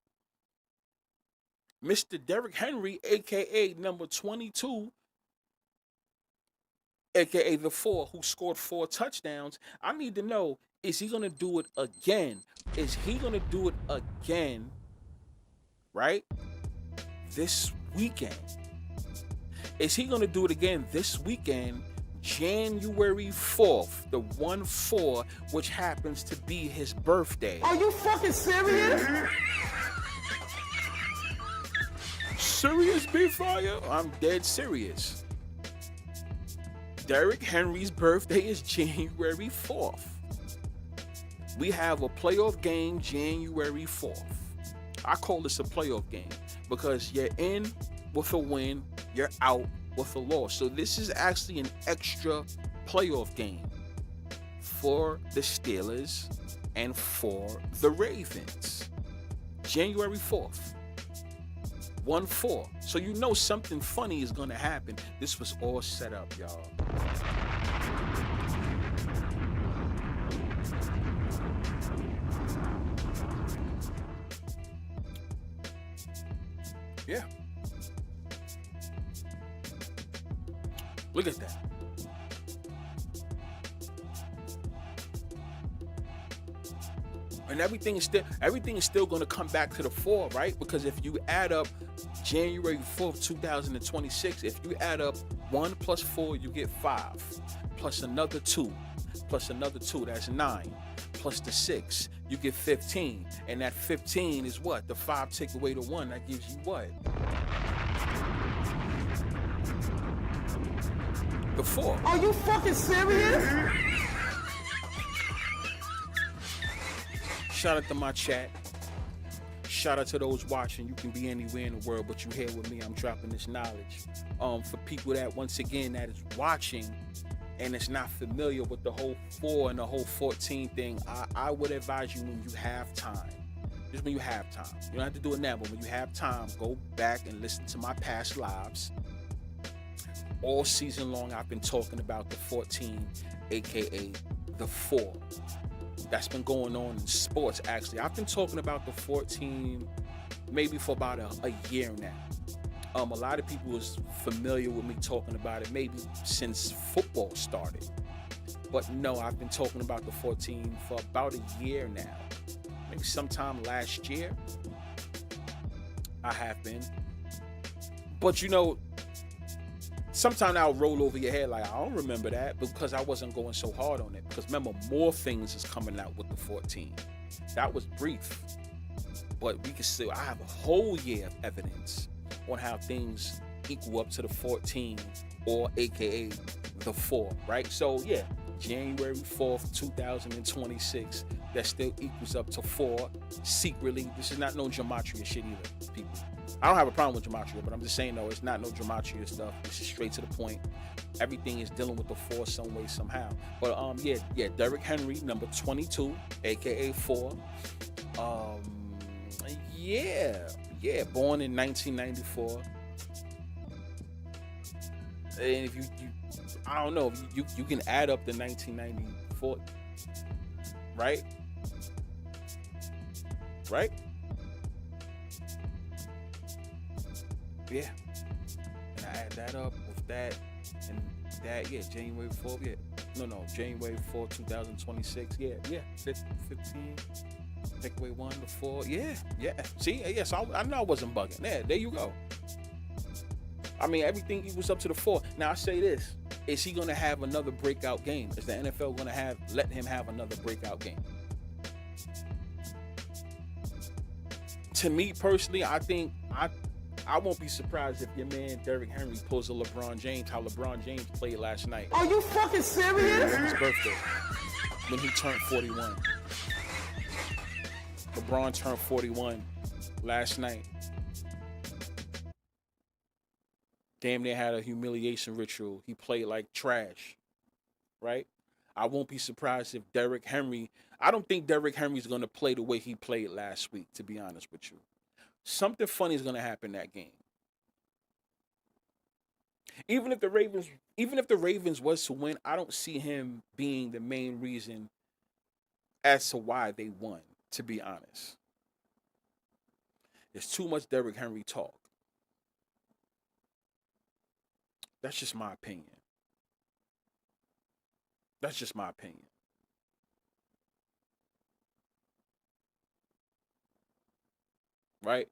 Mr. Derrick Henry, a.k.a. number 22, a.k.a. the 4, who scored 4 touchdowns, I need to know, is he going to do it again? Is he going to do it again, right, this weekend. Is he going to do it again this weekend, January 4th, the 1/4, which happens to be his birthday? Are you fucking serious? Serious, Big Fire? I'm dead serious. Derrick Henry's birthday is January 4th. We have a playoff game January 4th. I call this a playoff game because you're in with a win, you're out with a loss. So this is actually an extra playoff game for the Steelers and for the Ravens. January 4th. 1/4. So you know something funny is going to happen. This was all set up, y'all. Yeah. Look at that. And everything is still going to come back to the 4, right? Because if you add up January 4th, 2026, if you add up 1 plus 4, you get 5. Plus another 2. Plus another 2, that's 9. Plus the 6, you get 15. And that 15 is what? The 5 take away the 1, that gives you what? The 4. Are you fucking serious? Shout out to my chat. Shout out to those watching. You can be anywhere in the world, but you here with me. I'm dropping this knowledge. For people that, once again, that is watching and is not familiar with the whole 4 and the whole 14 thing, I would advise you when you have time. Just when you have time. You don't have to do it now, but when you have time, go back and listen to my past lives. All season long, I've been talking about the 14, aka the 4. That's been going on in sports, actually. I've been talking about the 14 maybe for about a year now. A lot of people was familiar with me talking about it maybe since football started. But no, I've been talking about the 14 for about a year now. Maybe sometime last year, I have been. But you know, sometimes I'll roll over your head like, I don't remember that, because I wasn't going so hard on it. Because remember, more things is coming out with the 14. That was brief. But we can still, I have a whole year of evidence on how things equal up to the 14, or aka the 4, right? So yeah, January 4th, 2026, that still equals up to 4 secretly. This is not no gematria shit either, people. I don't have a problem with gematria, but I'm just saying, though, it's not no gematria stuff. This is straight to the point. Everything is dealing with the 4 some way, somehow. But yeah, Derrick Henry, number 22, aka 4. Yeah, born in 1994. And if you I don't know, you can add up the 1994, right? Right? Yeah. And I add that up with that and that, yeah, January 4th, yeah. No, January 4th, 2026, yeah, 15. Take away 1 to 4, yeah. See, yeah, so I know I wasn't bugging. Yeah, there you go. I mean, everything equals up to the 4. Now, I say this. Is he going to have another breakout game? Is the NFL going to let him have another breakout game? To me, personally, I think I won't be surprised if your man Derrick Henry pulls a LeBron James, how LeBron James played last night. Are you fucking serious? On his birthday, when he turned 41. LeBron turned 41 last night. Damn near had a humiliation ritual. He played like trash, right? I won't be surprised if Derrick Henry, I don't think Derrick Henry's going to play the way he played last week, to be honest with you. Something funny is going to happen that game. Even if the Ravens was to win, I don't see him being the main reason as to why they won, to be honest. There's too much Derrick Henry talk. That's just my opinion. That's just my opinion. Right?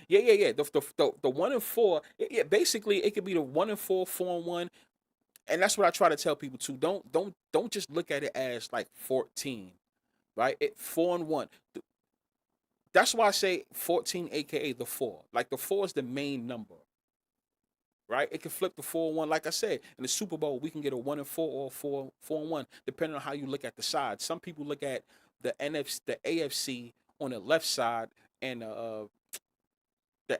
Yeah. The 1-4. Yeah, basically it could be the 1-4, 4-1, and that's what I try to tell people too. Don't just look at it as like 14, right? 4-1. That's why I say 14, aka the 4. Like the 4 is the main number, right? It can flip the 4-1. Like I said, in the Super Bowl, we can get a 1-4 or 4-1, depending on how you look at the side. Some people look at the AFC on the left side, and the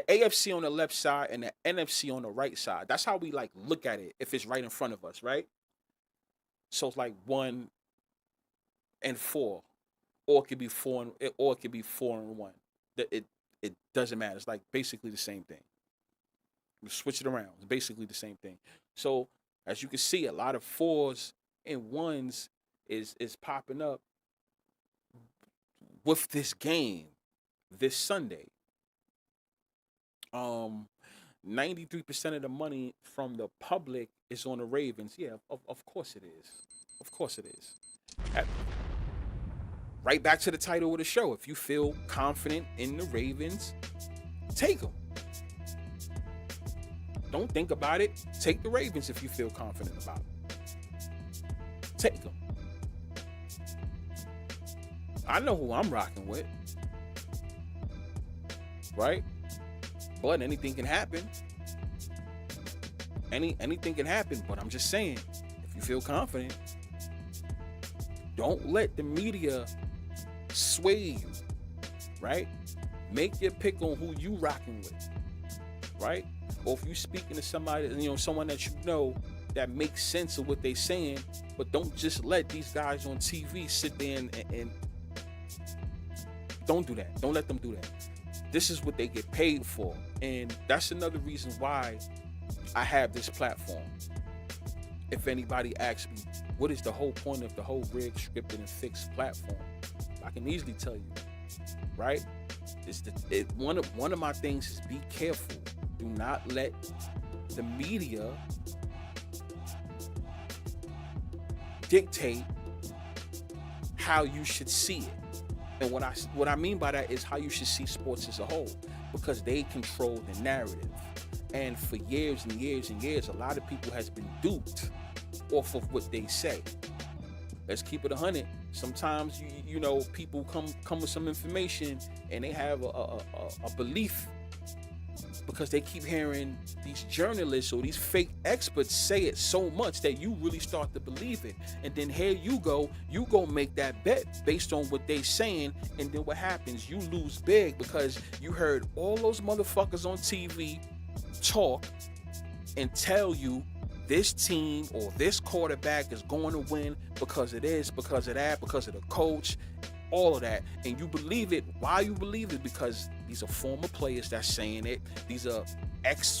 AFC on the left side and the NFC on the right side. That's how we like look at it if it's right in front of us, right? So it's like 1-4, or it could be 4-1. It doesn't matter. It's like basically the same thing. We switch it around. It's basically the same thing. So as you can see, a lot of 4s and 1s is popping up with this game this Sunday. 93% of the money from the public is on the Ravens. Yeah, of course it is. Of course it is. Right back to the title of the show. If you feel confident in the Ravens, take them. Don't think about it. Take the Ravens if you feel confident about it. Take them. I know who I'm rocking with. Right? But anything can happen. Anything can happen, but I'm just saying, if you feel confident, don't let the media sway you, right? Make your pick on who you rocking with, right? Or if you speaking to somebody, someone that you know that makes sense of what they saying, but don't just let these guys on TV sit there and don't do that. Don't let them do that. This is what they get paid for. And that's another reason why I have this platform. If anybody asks me, what is the whole point of the whole rigged, scripted, and fixed platform? I can easily tell you, right? One of my things is be careful. Do not let the media dictate how you should see it. And what I mean by that is how you should see sports as a whole, because they control the narrative. And for years and years and years, a lot of people has been duped off of what they say. Let's keep it 100. Sometimes people come with some information and they have a belief because they keep hearing these journalists or these fake experts say it so much that you really start to believe it. And then here you go make that bet based on what they saying, and then what happens? You lose big because you heard all those motherfuckers on TV talk and tell you this team or this quarterback is going to win because of this, because of that, because of the coach, all of that, and you believe it. Why you believe it? Because these are former players that's saying it. These are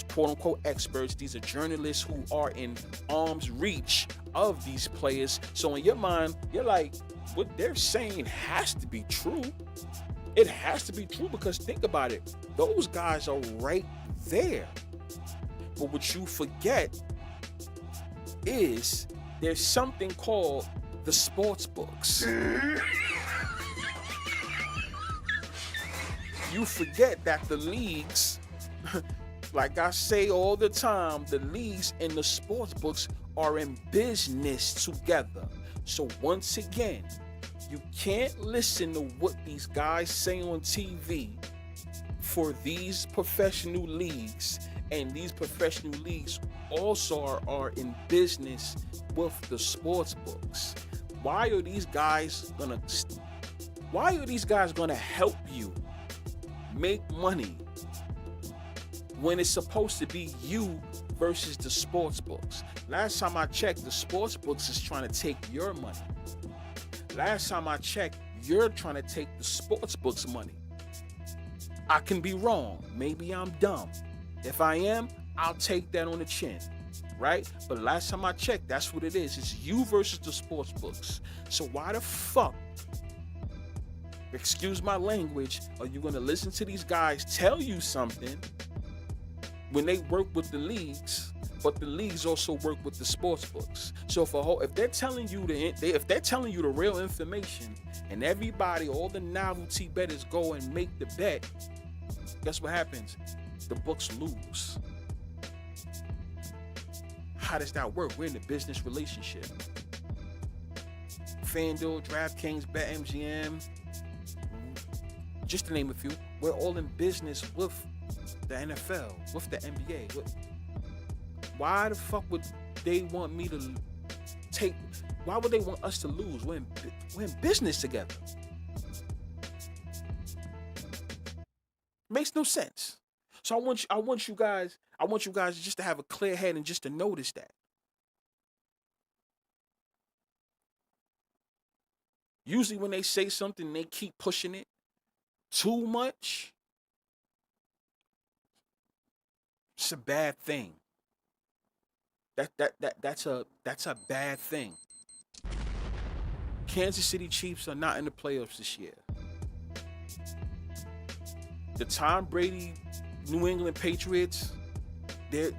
quote-unquote experts. These are journalists who are in arm's reach of these players. So in your mind, you're like, what they're saying has to be true. It has to be true, because think about it. Those guys are right there. But what you forget is there's something called the sports books. You forget that the leagues, like I say all the time, the leagues and the sports books are in business together. So once again, you can't listen to what these guys say on TV for these professional leagues, and these professional leagues also are in business with the sports books. Why are these guys gonna help you make money when it's supposed to be you versus the sports books? Last time I checked, the sports books is trying to take your money. Last time I checked, you're trying to take the sports books money. I can be wrong. Maybe I'm dumb. If I am, I'll take that on the chin, right? But last time I checked, that's what it is. It's you versus the sports books. So why the fuck, excuse my language, are you going to listen to these guys tell you something when they work with the leagues, but the leagues also work with the sports books? So if they're telling you the real information, and everybody, all the novelty bettors go and make the bet, guess what happens? The books lose. How does that work? We're in a business relationship. FanDuel, DraftKings, BetMGM, just to name a few, we're all in business with the NFL, with the NBA. Why the fuck would they want me to why would they want us to lose? We're in business together. Makes no sense. So I want you guys just to have a clear head and just to notice that. Usually when they say something, they keep pushing it too much. It's a bad thing. That's a bad thing. Kansas City Chiefs are not in the playoffs this year. The Tom Brady New England Patriots, this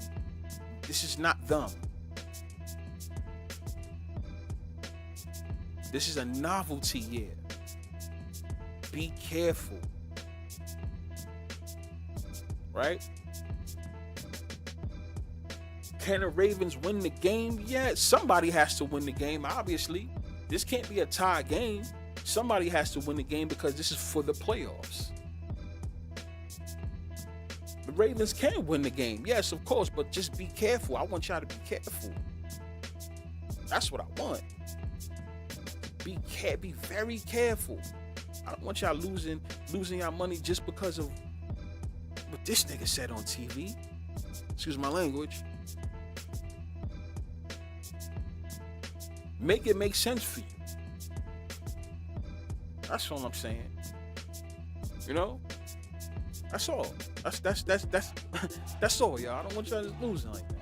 is not them. This is a novelty year. Be careful. Right? Can the Ravens win the game? Yeah, somebody has to win the game, obviously. This can't be a tie game. Somebody has to win the game because this is for the playoffs. The Ravens can win the game. Yes, of course, but just be careful. I want y'all to be careful. That's what I want. Be very careful. I don't want y'all losing y'all money just because of what this nigga said on TV. Excuse my language. Make it make sense for you. That's all I'm saying. You know? That's all. That's all, y'all. I don't want y'all just losing like that.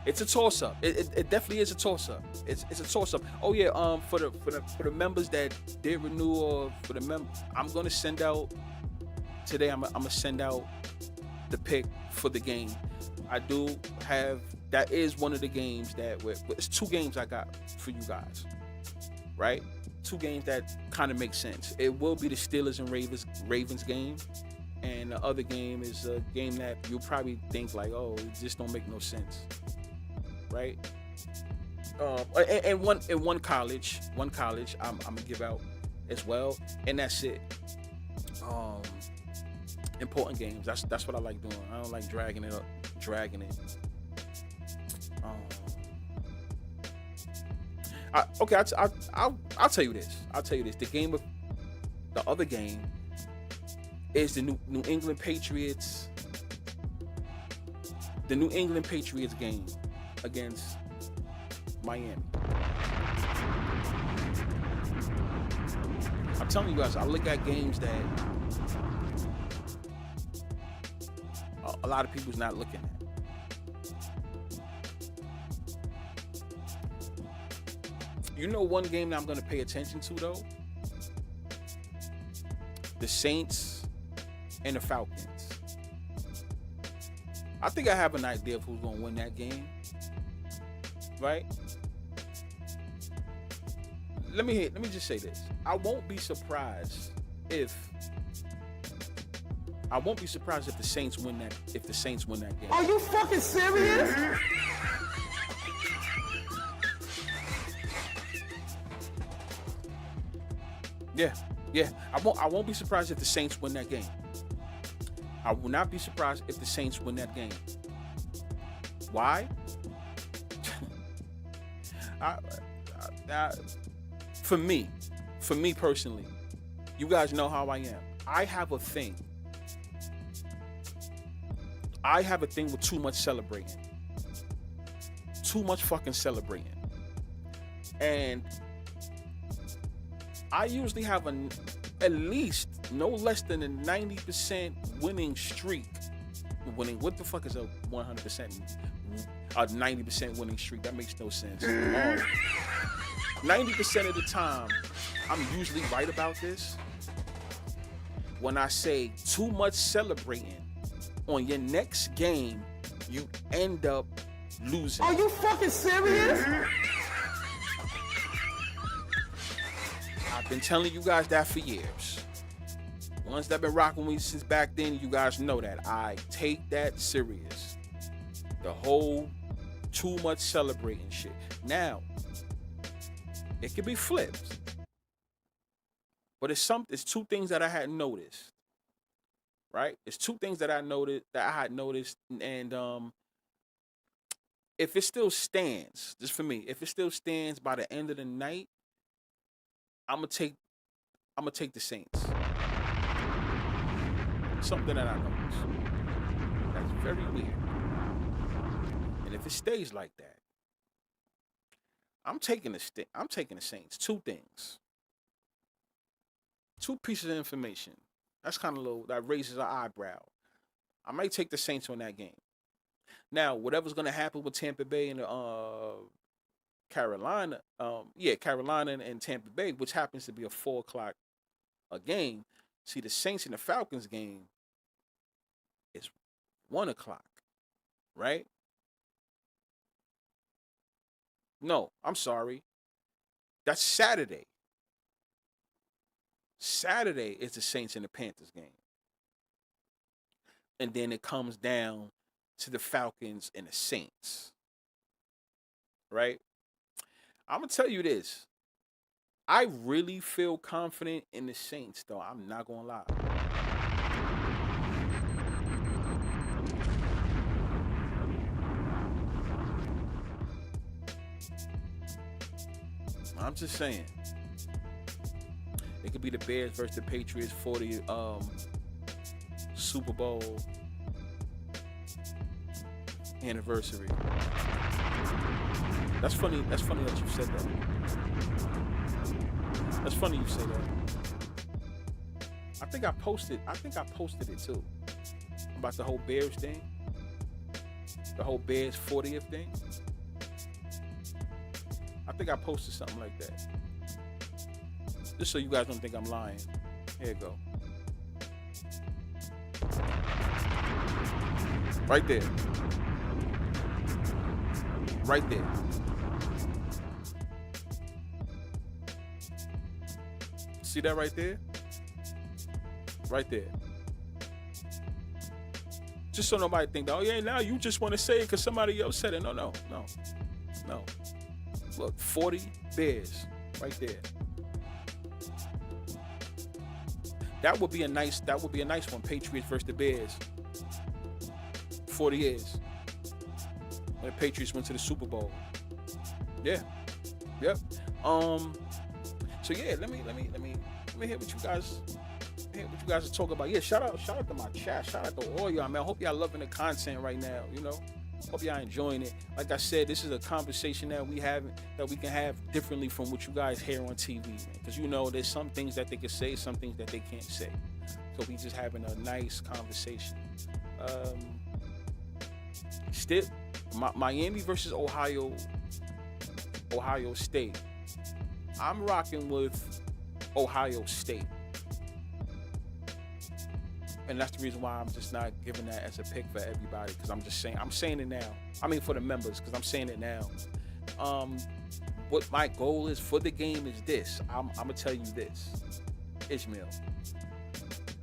It's a toss-up. It definitely is a toss-up. It's a toss-up. Oh yeah. For the members that did renew, or for the I'm gonna send out today. I'm gonna send out the pick for the game. I do have. That is one of the games that it's 2 games I got for you guys, right? 2 games that kind of make sense. It will be the Steelers and Ravens game, and the other game is a game that you'll probably think like, oh, it just don't make no sense, right? And one college, I'm gonna give out as well, and that's it. Important games. That's what I like doing. I don't like dragging it. I'll tell you this. The other game is the New England Patriots. The New England Patriots game against Miami. I'm telling you guys, I look at games that a lot of people's not looking at. You know one game that I'm going to pay attention to, though? The Saints and the Falcons. I think I have an idea of who's going to win that game. Right? Let me just say this. I won't be surprised if the Saints win that game. Are you fucking serious? Yeah. I won't be surprised if the Saints win that game. I will not be surprised if the Saints win that game. Why? For me personally, you guys know how I am. I have a thing with too much celebrating. Too much fucking celebrating. And I usually have at least no less than a 90% winning streak. What the fuck is a 100%? A 90% winning streak? That makes no sense. 90% of the time, I'm usually right about this. When I say too much celebrating, on your next game, you end up losing. Are you fucking serious? I Been telling you guys that for years. Ones that been rocking with me since back then, you guys know that I take that serious. The whole too much celebrating shit. Now, it could be flipped. But it's two things that I had noticed. Right? It's two things that I had noticed, and if it still stands, just for me, if it still stands by the end of the night, I'm gonna take the Saints. Something that I noticed. That's very weird. And if it stays like that, I'm taking the Saints. Two things. Two pieces of information. That's kind of low. That raises an eyebrow. I might take the Saints on that game. Now, whatever's gonna happen with Tampa Bay and Carolina, Carolina and Tampa Bay, which happens to be a 4:00 a game. See, the Saints and the Falcons game is 1:00, right? No, I'm sorry. That's Saturday. Saturday is the Saints and the Panthers game. And then it comes down to the Falcons and the Saints. Right? I'm going to tell you this. I really feel confident in the Saints, though. I'm not going to lie. I'm just saying. It could be the Bears versus the Patriots for the Super Bowl anniversary. That's funny that you said that. That's funny you say that. I think I posted it too. About the whole Bears thing. The whole Bears 40th thing. I think I posted something like that. Just so you guys don't think I'm lying. Here you go. Right there. Right there. See that right there? Right there. Just so nobody think that, oh yeah, now you just want to say it because somebody else said it. No. Look, 40 Bears right there. That would be a nice one. Patriots versus the Bears. 40 years. When the Patriots went to the Super Bowl. Yeah. Yep. So yeah, let me hear what you guys are talking about. Yeah, shout out to my chat. Shout out to all y'all, man. I hope y'all loving the content right now, you know. Hope y'all enjoying it. Like I said, this is a conversation that we can have differently from what you guys hear on TV, man. Because you know, there's some things that they can say, some things that they can't say. So we just having a nice conversation. Still, Miami versus Ohio State. I'm rocking with Ohio State. And that's the reason why I'm just not giving that as a pick for everybody, because I'm saying it now. I mean, for the members, because I'm saying it now. What my goal is for the game is this. I'm going to tell you this, Ishmael.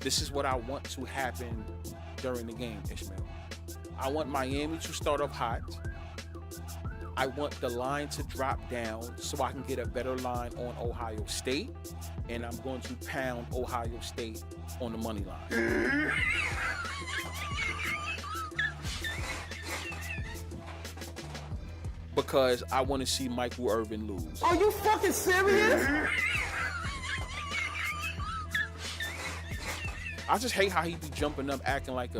This is what I want to happen during the game, Ishmael. I want Miami to start off hot. I want the line to drop down so I can get a better line on Ohio State. And I'm going to pound Ohio State on the money line. Because I want to see Michael Irvin lose. Are you fucking serious? I just hate how he be jumping up, acting like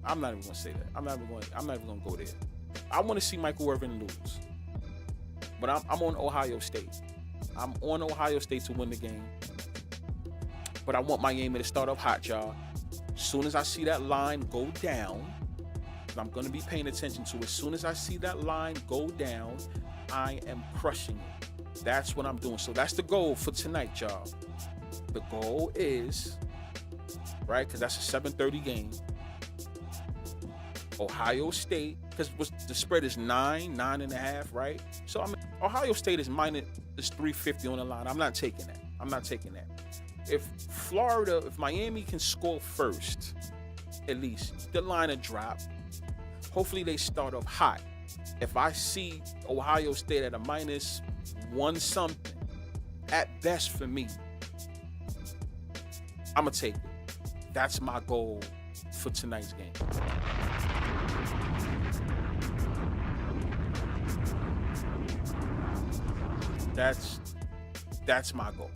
I'm not even gonna say that. I'm not even gonna go there. I want to see Michael Irvin lose, but I'm on Ohio State. I'm on Ohio State to win the game, but I want Miami to start off hot, y'all. As soon as I see that line go down, I'm gonna be paying attention to it. As soon as I see that line go down, I am crushing it. That's what I'm doing. So that's the goal for tonight, y'all. The goal is, right, because that's a 7:30 game. Ohio State, because the spread is 9.5, right? So I mean, Ohio State is 350 on the line. I'm not taking that. I'm not taking that. If Miami can score first, at least, the line will drop. Hopefully they start off hot. If I see Ohio State at a -1 something, at best for me, I'm going to take it. That's my goal for tonight's game. That's my goal.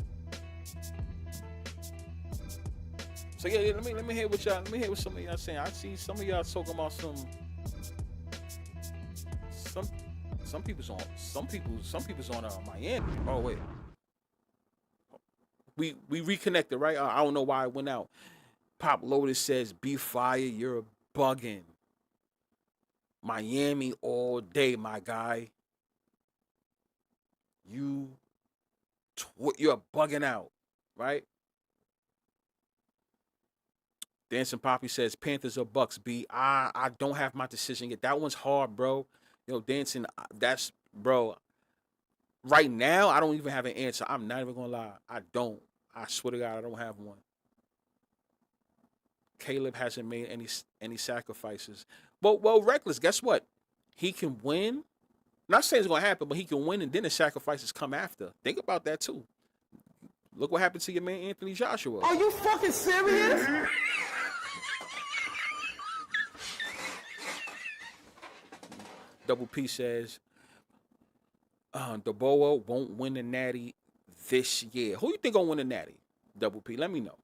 So yeah, let me hear what y'all. Let me hear what some of y'all saying. I see some of y'all talking about some people's on Miami. Oh wait, we reconnected, right? I don't know why it went out. Pop Lotus says, "Be fire, you're bugging." Miami all day, my guy. You're bugging out, right? Dancing Poppy says Panthers or Bucks. B. I don't have my decision yet. That one's hard, bro. Dancing. That's bro. Right now, I don't even have an answer. I'm not even gonna lie. I don't. I swear to God, I don't have one. Caleb hasn't made any sacrifices. Well, Reckless. Guess what? He can win. Not saying it's gonna happen, but he can win, and then the sacrifices come after. Think about that too. Look what happened to your man Anthony Joshua. Are you fucking serious? Double P says, DeBoa won't win the Natty this year. Who you think gonna win the Natty? Double P, let me know.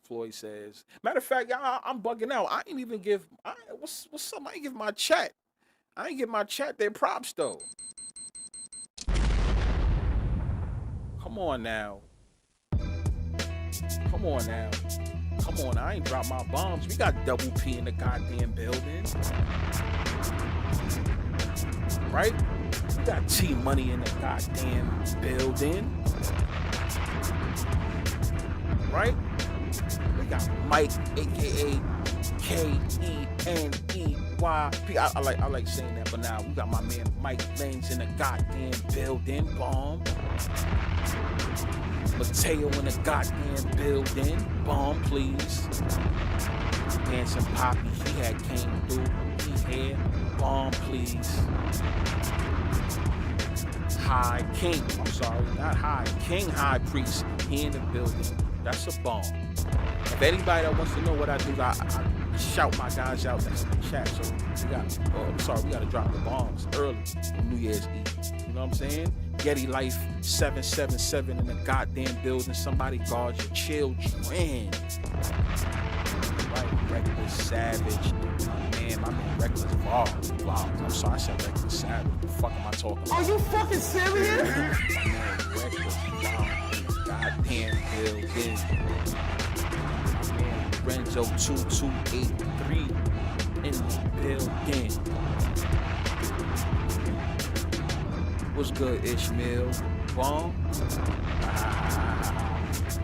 Floyd says, matter of fact, I'm bugging out. I ain't even give. What's up? I ain't give my chat. Their props though. Come on now. I ain't dropped my bombs. We got Double P in the goddamn building. Right? We got T Money in the goddamn building. Right? We got Mike, aka Keneyp. I like saying that, but now we got my man Mike Lanes in the goddamn building. Bomb. Mateo in the goddamn building. Bomb, please. Dancing Poppy, he had came through. He had bomb, please. High King, I'm sorry, not High King, High Priest. He in the building. That's a bomb. If anybody that wants to know what I do, I shout my guys out in the chat. So we got to drop the bombs early on New Year's Eve. You know what I'm saying? Getty Life 777 in the goddamn building. Somebody guard your children. Right, Reckless Savage. My man Reckless Vlogs. I'm sorry, I said Reckless Savage. What the fuck am I talking about? Are you fucking serious? My man Reckless Vlogs in the goddamn building. My man Renzo 2283 in the building. What's good, Ishmael? Bomb? You know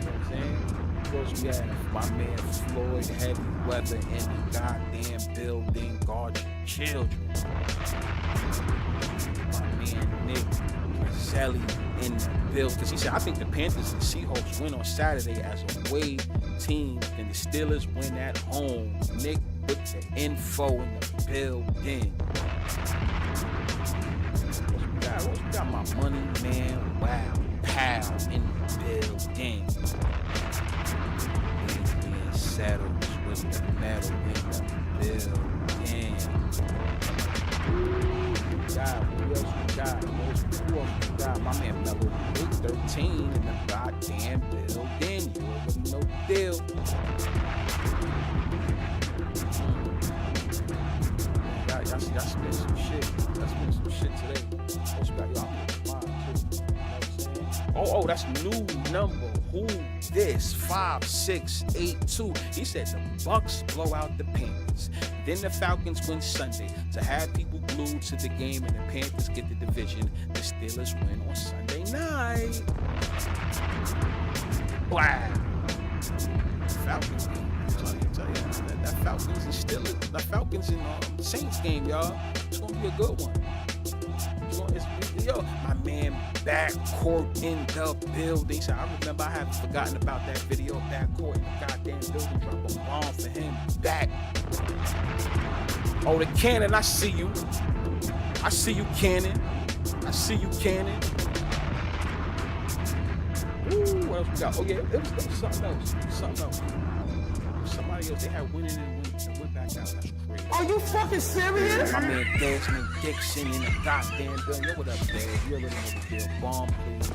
what I'm saying? Of course, we have my man Floyd Heavy Weather in the goddamn building. Guard your children. My man Nick Zelly in the building. Because he said, I think the Panthers and Seahawks win on Saturday as a away team, and the Steelers win at home. Nick with the info in the building. We got my money, man. Wow. Pal in the building. Being settled with the metal in the building. Who else we got? My man Mellow 813 in the goddamn building. You already know the deal. Y'all spent some shit. Y'all spent some shit today. Also got y'all on the line too. You know what I'm saying? Oh, that's new number. Who this? 5682. He said the Bucks blow out the Panthers. Then the Falcons win Sunday. To have people glued to the game and the Panthers get the division, the Steelers win on Sunday night. Wow. Falcons game. Tell you that Falcons and Steelers, that Falcons and Saints game, y'all. It's gonna be a good one. It's Yo, my man Backcourt in the building. So I remember I haven't forgotten about that video. Backcourt in the goddamn building. Drop a bomb for him. Back. Oh, the Cannon, I see you. I see you, Cannon. I see you, Cannon. Ooh, what else we got? Oh, yeah, it was something else. Something else. Somebody else, they had winning and went back out. That's crazy. Are you fucking serious? My man Desmond Dixon in the goddamn building. Yo, what up, Dad? You already know the deal. Bomb, please.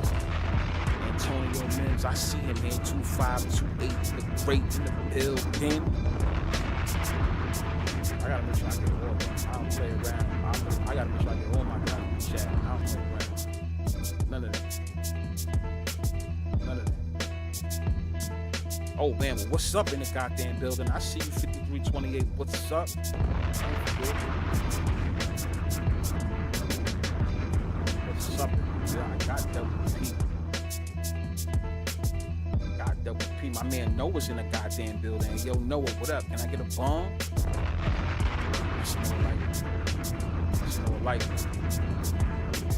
Antonio Mims, I see him, man. 2'5", 2'8", the great in the building. I gotta make sure I get all that. I don't play around. I gotta make sure I get all my guys in the chat. I don't play around. None of that. None of that. Oh man, well, what's up in the goddamn building? I see you 5328. What's up? What's up? Yeah, I got WP. Got WP. My man Noah's in the goddamn building. Yo, Noah, what up? Can I get a bomb? That's more like. That's more like.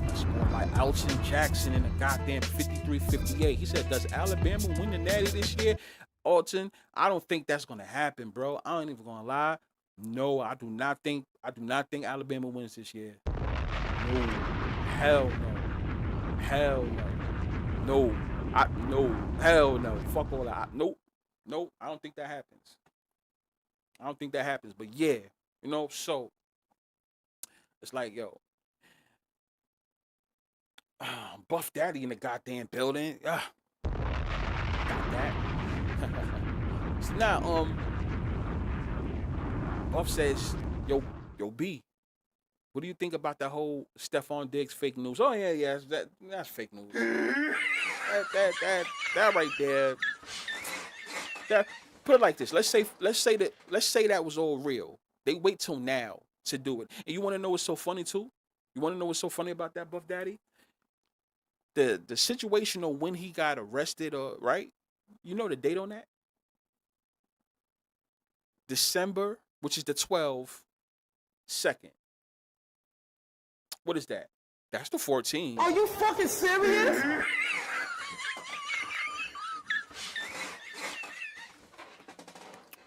That's more like Alton Jackson in the goddamn 5358. He said, does Alabama win the Natty this year? Alton, I don't think that's gonna happen, bro. I ain't even gonna lie. No, I do not think Alabama wins this year. No. Hell no. Hell no. No. Hell no. Fuck all that. Nope. I don't think that happens. But yeah, so it's like, yo, Buff Daddy in the goddamn building. Got that. So now, Buff says, yo, B, what do you think about that whole Stephon Diggs fake news? Oh yeah, that's fake news. that right there. That, put it like this. Let's say that was all real. They wait till now to do it. And you want to know what's so funny too? You want to know what's so funny about that, Buff Daddy? The situation of when he got arrested, right? You know the date on that? December, which is the 12th, 2nd. What is that? That's the 14th. Are you fucking serious?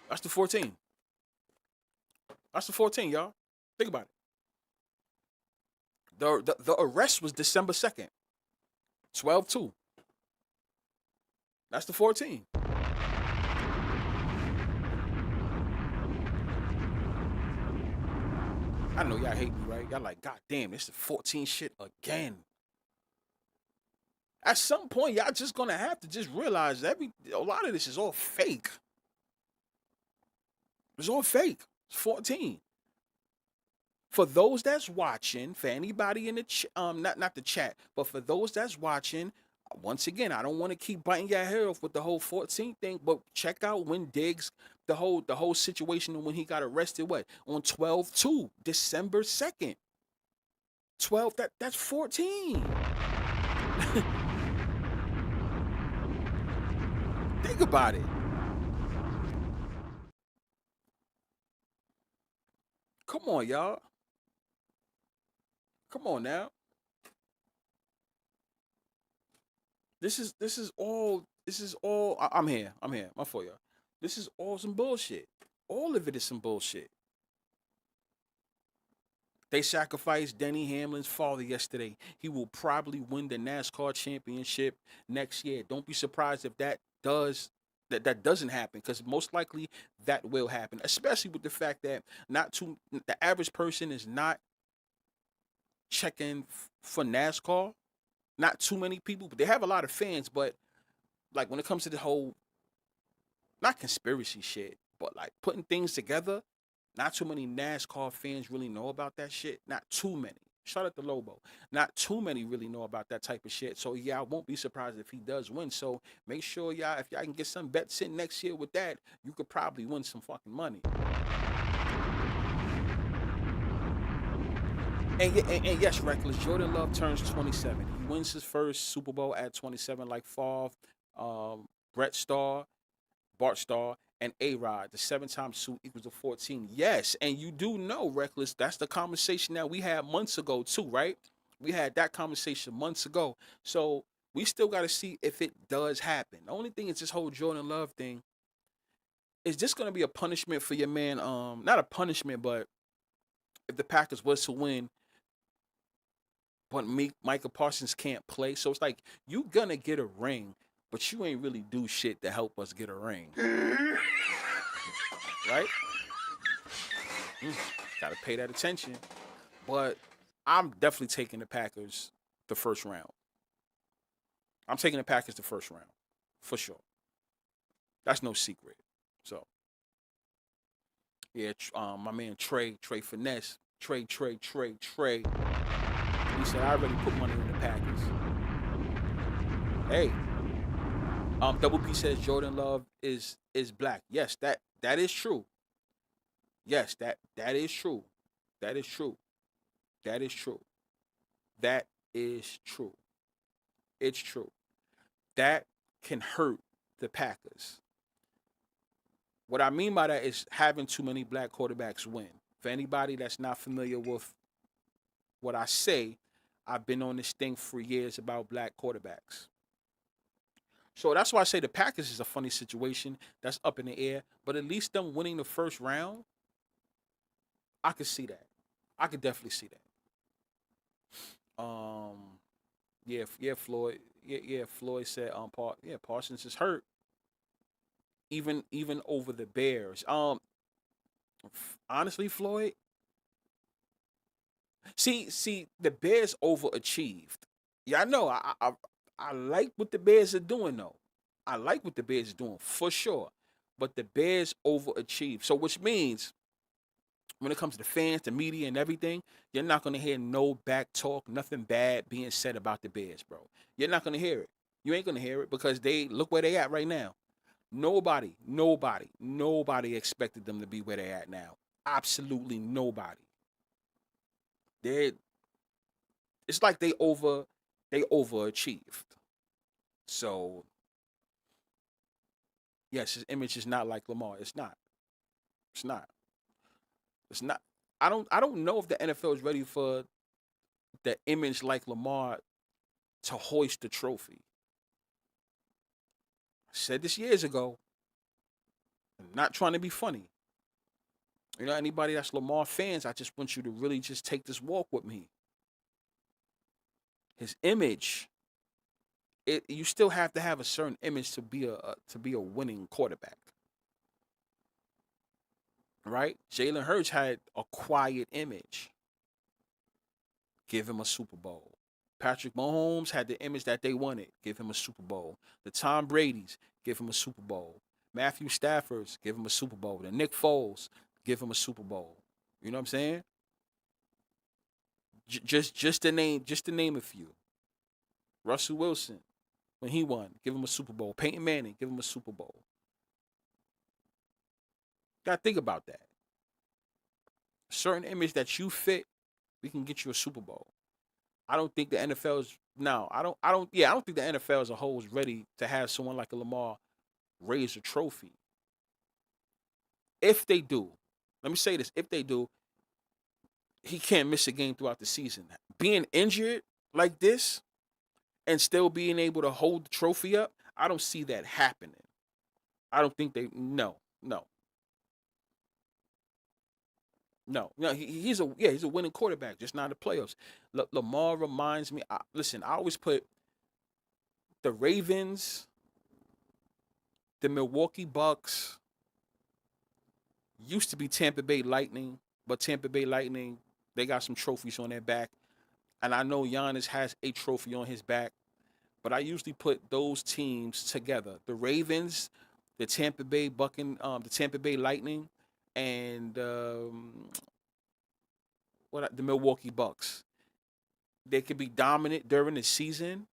That's the 14th. That's the 14th, y'all. Think about it. The arrest was December 2nd. 12/2. That's the 14th. I know y'all hate me, right? Y'all like, God damn, this is 14 shit again. At some point, y'all just gonna have to just realize a lot of this is all fake. It's all fake. It's 14. For those that's watching, for anybody in the not the chat, but for those that's watching, once again, I don't want to keep biting your hair off with the whole 14 thing, but check out when Diggs, the whole situation when he got arrested, what? On 12/2, December 2nd. 12, that's 14. Think about it. Come on, y'all. Come on now. This is all I'm here. My fault, y'all. This is all some bullshit. All of it is some bullshit. They sacrificed Denny Hamlin's father yesterday. He will probably win the NASCAR championship next year. Don't be surprised if that doesn't happen, because most likely that will happen, especially with the fact that the average person is not checking for NASCAR. Not too many people, but they have a lot of fans. But like when it comes to the whole, not conspiracy shit, but like putting things together, not too many NASCAR fans really know about that shit. Not too many. Shout out to Lobo. Not too many really know about that type of shit. So yeah, I won't be surprised if he does win. So make sure y'all, if y'all can get some bets in next year with that, you could probably win some fucking money. And yes, Reckless, Jordan Love turns 27. He wins his first Super Bowl at 27, like Favre, Bart Starr, and A-Rod. The 7-time suit equals to 14. Yes, and you do know, Reckless, that's the conversation that we had months ago too, right? We had that conversation months ago. So we still got to see if it does happen. The only thing is this whole Jordan Love thing. Is this going to be a punishment for your man? Not a punishment, but if the Packers was to win, but Micah Parsons can't play, so it's like you gonna get a ring, but you ain't really do shit to help us get a ring, right? Mm, gotta pay that attention. But I'm definitely taking the Packers the first round. I'm taking the Packers the first round, for sure. That's no secret. So yeah, my man Trey Finesse, Trey. He said I already put money on the Packers. Hey, Double P says Jordan Love is black. Yes, that is true. Yes, that is true. That is true. That is true. That is true. It's true. That can hurt the Packers. What I mean by that is having too many black quarterbacks win. For anybody that's not familiar with what I say, I've been on this thing for years about black quarterbacks. So that's why I say the Packers is a funny situation that's up in the air. But at least them winning the first round, I could see that. I could definitely see that. Yeah, Floyd. Yeah, Floyd said Parsons is hurt. Even over the Bears. Honestly, Floyd. See, the Bears overachieved. Yeah, I know. I like what the Bears are doing though. I like what the Bears are doing for sure. But the Bears overachieved. So which means when it comes to the fans, the media, and everything, you're not gonna hear no back talk, nothing bad being said about the Bears, bro. You're not gonna hear it. You ain't gonna hear it because they look where they at right now. Nobody expected them to be where they at now. Absolutely nobody. They It's like they overachieved. So yes, his image is not like Lamar. It's not. It's not. It's not. I don't know if the NFL is ready for the image like Lamar to hoist the trophy. I said this years ago. I'm not trying to be funny. You know, anybody that's Lamar fans, I just want you to really just take this walk with me. His image, you still have to have a certain image to be a winning quarterback, right? Jalen Hurts had a quiet image. Give him a Super Bowl. Patrick Mahomes had the image that they wanted. Give him a Super Bowl. The Tom Brady's, give him a Super Bowl. Matthew Stafford's, give him a Super Bowl. The Nick Foles, give him a Super Bowl. You know what I'm saying? Just to name a few. Russell Wilson, when he won, give him a Super Bowl. Peyton Manning, give him a Super Bowl. Gotta think about that. A certain image that you fit, we can get you a Super Bowl. I don't think the NFL is no. I don't think the NFL as a whole is ready to have someone like a Lamar raise a trophy. If they do, let me say this: if they do, he can't miss a game throughout the season. Being injured like this and still being able to hold the trophy up, I don't see that happening. I don't think they. No. He's a winning quarterback, just not in the playoffs. Lamar reminds me. Listen, I always put the Ravens, the Milwaukee Bucks, used to be Tampa Bay Lightning, but Tampa Bay Lightning, they got some trophies on their back. And I know Giannis has a trophy on his back, but I usually put those teams together. The Ravens, the Tampa Bay Lightning, and the Milwaukee Bucks. They could be dominant during the season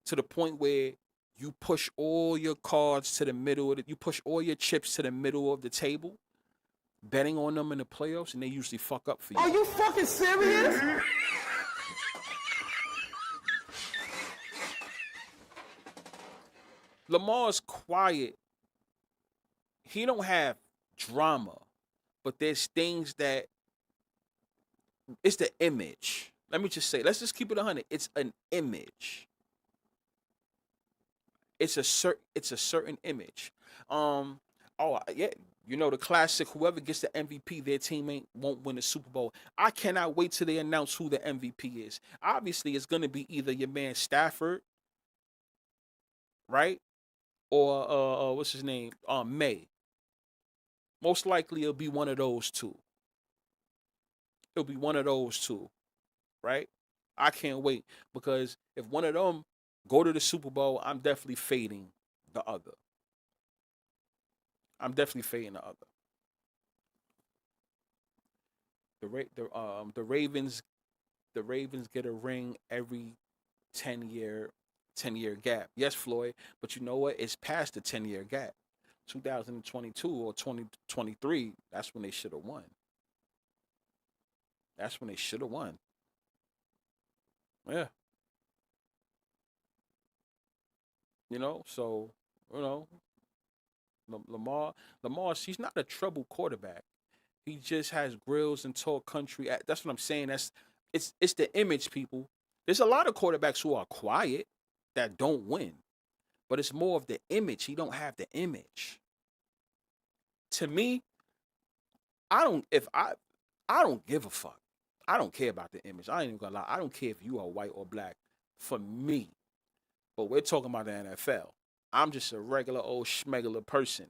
to the point where you push all your cards to the middle of you push all your chips to the middle of the table, betting on them in the playoffs, and they usually fuck up for you. Are you fucking serious? Lamar's quiet. He don't have drama, but there's things that it's the image. Let me just say, let's just keep it 100. It's an image. It's a certain image. Yeah, the classic. Whoever gets the MVP, their team won't win the Super Bowl. I cannot wait till they announce who the MVP is. Obviously, it's gonna be either your man Stafford, right, or what's his name, May. Most likely, it'll be one of those two. It'll be one of those two, right? I can't wait because if one of them go to the Super Bowl, I'm definitely fading the other. I'm definitely fading the other. The Ravens get a ring every 10-year gap. Yes, Floyd, but you know what? It's past the 10-year gap. 2022 or 2023, that's when they should have won. That's when they should have won. Yeah, so you know, Lamar, she's not a trouble quarterback. He just has grills and talk country. That's what I'm saying. It's the image, people. There's a lot of quarterbacks who are quiet that don't win, but it's more of the image. He don't have the image. To me, I don't. If I don't give a fuck. I don't care about the image. I ain't even gonna lie. I don't care if you are white or black. For me, but we're talking about the NFL. I'm just a regular old schmegular person.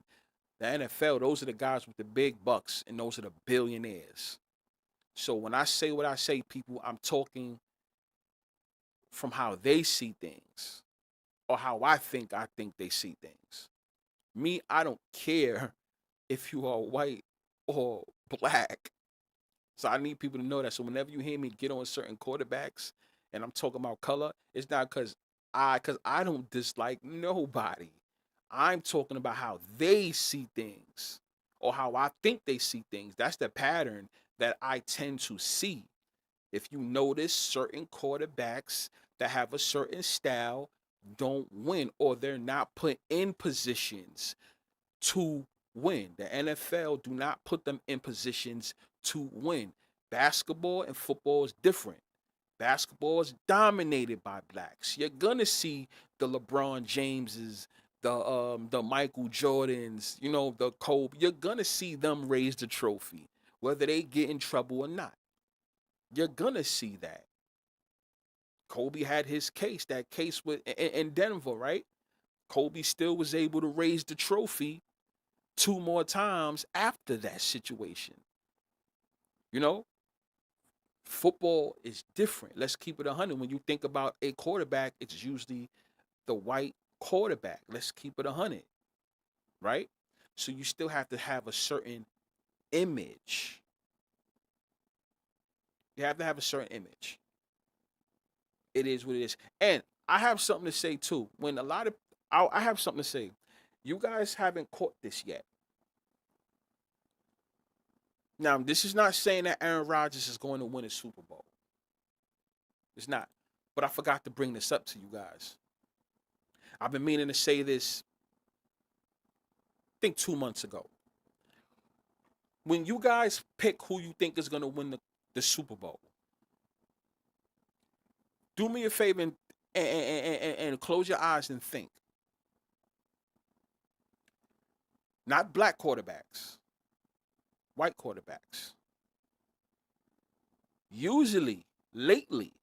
The NFL, those are the guys with the big bucks, and those are the billionaires. So when I say what I say, people, I'm talking from how they see things or how I think they see things. Me, I don't care if you are white or black. So I need people to know that. So whenever you hear me get on certain quarterbacks and I'm talking about color, it's not because I don't dislike nobody. I'm talking about how they see things or how I think they see things. That's the pattern that I tend to see. If you notice, certain quarterbacks that have a certain style don't win or they're not put in positions to win. The NFL do not put them in positions to win. Basketball and football is different. Basketball is dominated by blacks. You're gonna see the LeBron Jameses, the Michael Jordans, the Kobe. You're gonna see them raise the trophy, whether they get in trouble or not. You're gonna see that. Kobe had his case, that case with in Denver, right? Kobe still was able to raise the trophy two more times after that situation. You know, football is different. Let's keep it 100. When you think about a quarterback, it's usually the white quarterback. Let's keep it 100, right? So you still have to have a certain image. You have to have a certain image. It is what it is. And I have something to say too. I have something to say. You guys haven't caught this yet. Now, this is not saying that Aaron Rodgers is going to win a Super Bowl. It's not. But I forgot to bring this up to you guys. I've been meaning to say this, I think 2 months ago. When you guys pick who you think is going to win the Super Bowl, do me a favor and close your eyes and think. Not black quarterbacks, white quarterbacks. Lately,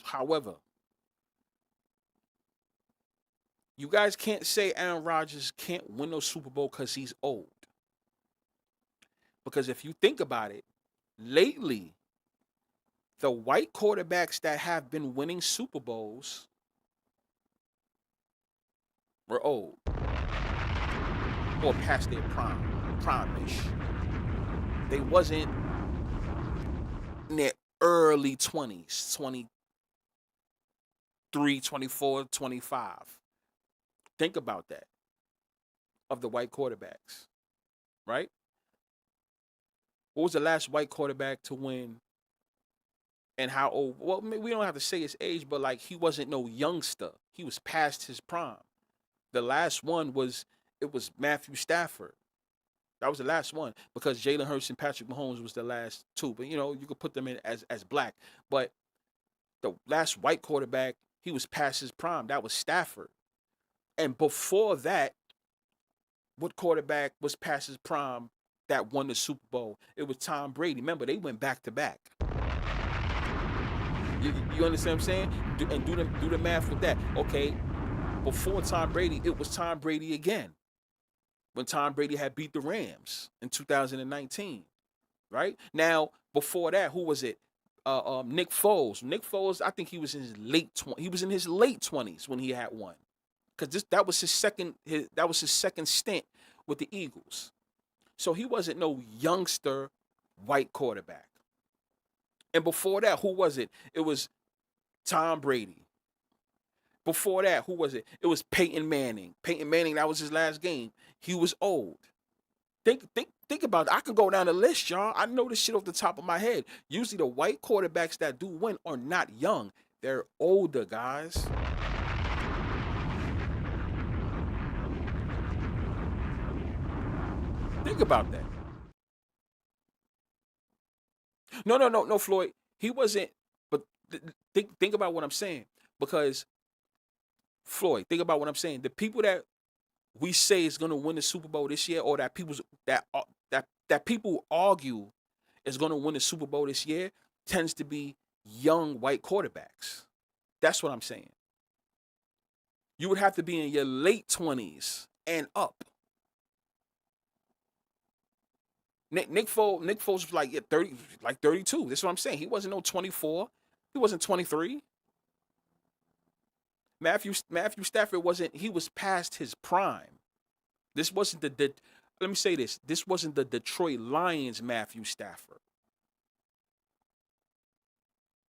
however, you guys can't say Aaron Rodgers can't win no Super Bowl because he's old. Because if you think about it, lately, the white quarterbacks that have been winning Super Bowls were old or past their prime-ish. They wasn't in their early 20s, 23, 24, 25. Think about that, of the white quarterbacks, right? What was the last white quarterback to win and how old? Well, we don't have to say his age, but like he wasn't no youngster. He was past his prime. The last one was Matthew Stafford. That was the last one because Jalen Hurts and Patrick Mahomes was the last two. But you could put them in as black. But the last white quarterback, he was past his prime. That was Stafford. And before that, what quarterback was past his prime that won the Super Bowl? It was Tom Brady. Remember, they went back to back. You understand what I'm saying? Do the math with that. Okay, before Tom Brady, it was Tom Brady again. When Tom Brady had beat the Rams in 2019, right? Now, before that, who was it? Nick Foles. Nick Foles, I think he was in his late 20s. He was in his late 20s when he had one. Because that was his second stint with the Eagles. So he wasn't no youngster white quarterback. And before that, who was it? It was Tom Brady. Before that, who was it? It was Peyton Manning. Peyton Manning, that was his last game. He was old. Think about it. I could go down the list, y'all. I know this shit off the top of my head. Usually the white quarterbacks that do win are not young. They're older, guys. Think about that. No, Floyd. He wasn't. But think about what I'm saying. Because Floyd, think about what I'm saying. The people that we say is going to win the Super Bowl this year, or that people argue is going to win the Super Bowl this year, tends to be young white quarterbacks. That's what I'm saying. You would have to be in your late 20s and up. Nick Foles was like 30, like 32. That's what I'm saying. He wasn't no 24. He wasn't 23. Matthew Stafford wasn't. He was past his prime. This wasn't let me say this. This wasn't the Detroit Lions Matthew Stafford.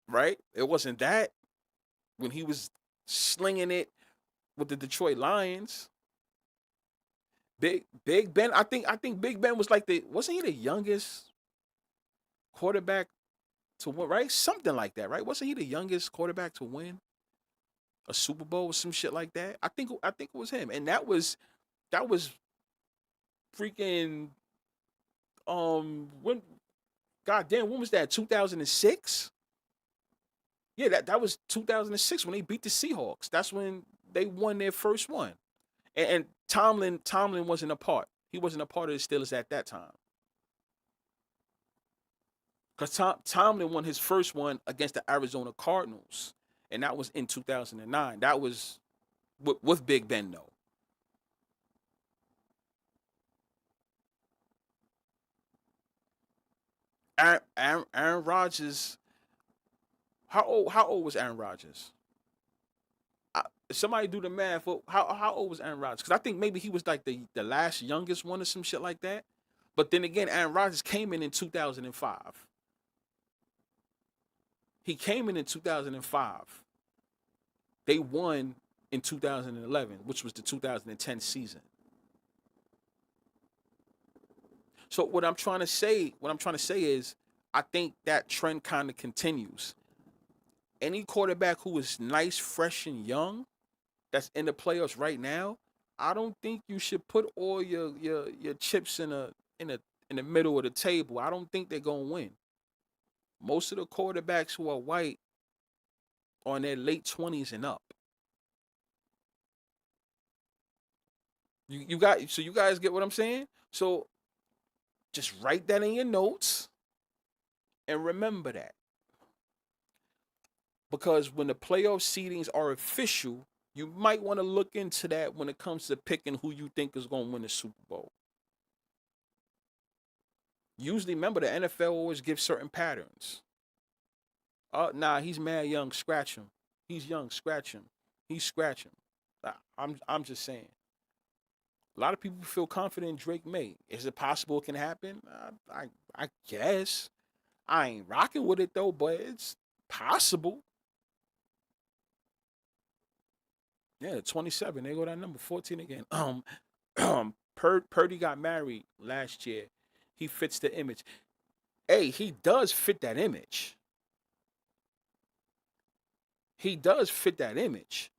Right? It wasn't that when he was slinging it with the Detroit Lions. Big Ben, I think Big Ben was like wasn't he the youngest quarterback to win, right? Something like that, right? Wasn't he the youngest quarterback to win a Super Bowl or some shit like that? I think it was him. And that was freaking when goddamn, when was that? 2006? Yeah, that was 2006 when they beat the Seahawks. That's when they won their first one. And Tomlin wasn't a part. He wasn't a part of the Steelers at that time. Because Tomlin won his first one against the Arizona Cardinals. And that was in 2009. That was with Big Ben, though. Aaron Rodgers. How old was Aaron Rodgers? Somebody do the math. How old was Aaron Rodgers? Because I think maybe he was like the last youngest one or some shit like that. But then again, Aaron Rodgers came in 2005. He came in 2005. They won in 2011, which was the 2010 season. So what I'm trying to say is, I think that trend kind of continues. Any quarterback who is nice, fresh, and young, that's in the playoffs right now, I don't think you should put all your chips in the middle of the table. I don't think they're gonna win. Most of the quarterbacks who are white are in their late 20s and up. You guys get what I'm saying? So just write that in your notes and remember that. Because when the playoff seedings are official, you might want to look into that when it comes to picking who you think is going to win the Super Bowl. Usually, remember, the NFL always gives certain patterns. Nah, he's mad young, scratch him. He's young, scratch him. He's scratching. I'm just saying. A lot of people feel confident in Drake May. Is it possible it can happen? I guess. I ain't rocking with it though, but it's possible. Yeah, 27. They go that number 14 again. Purdy got married last year. He fits the image. Hey, he does fit that image. He does fit that image.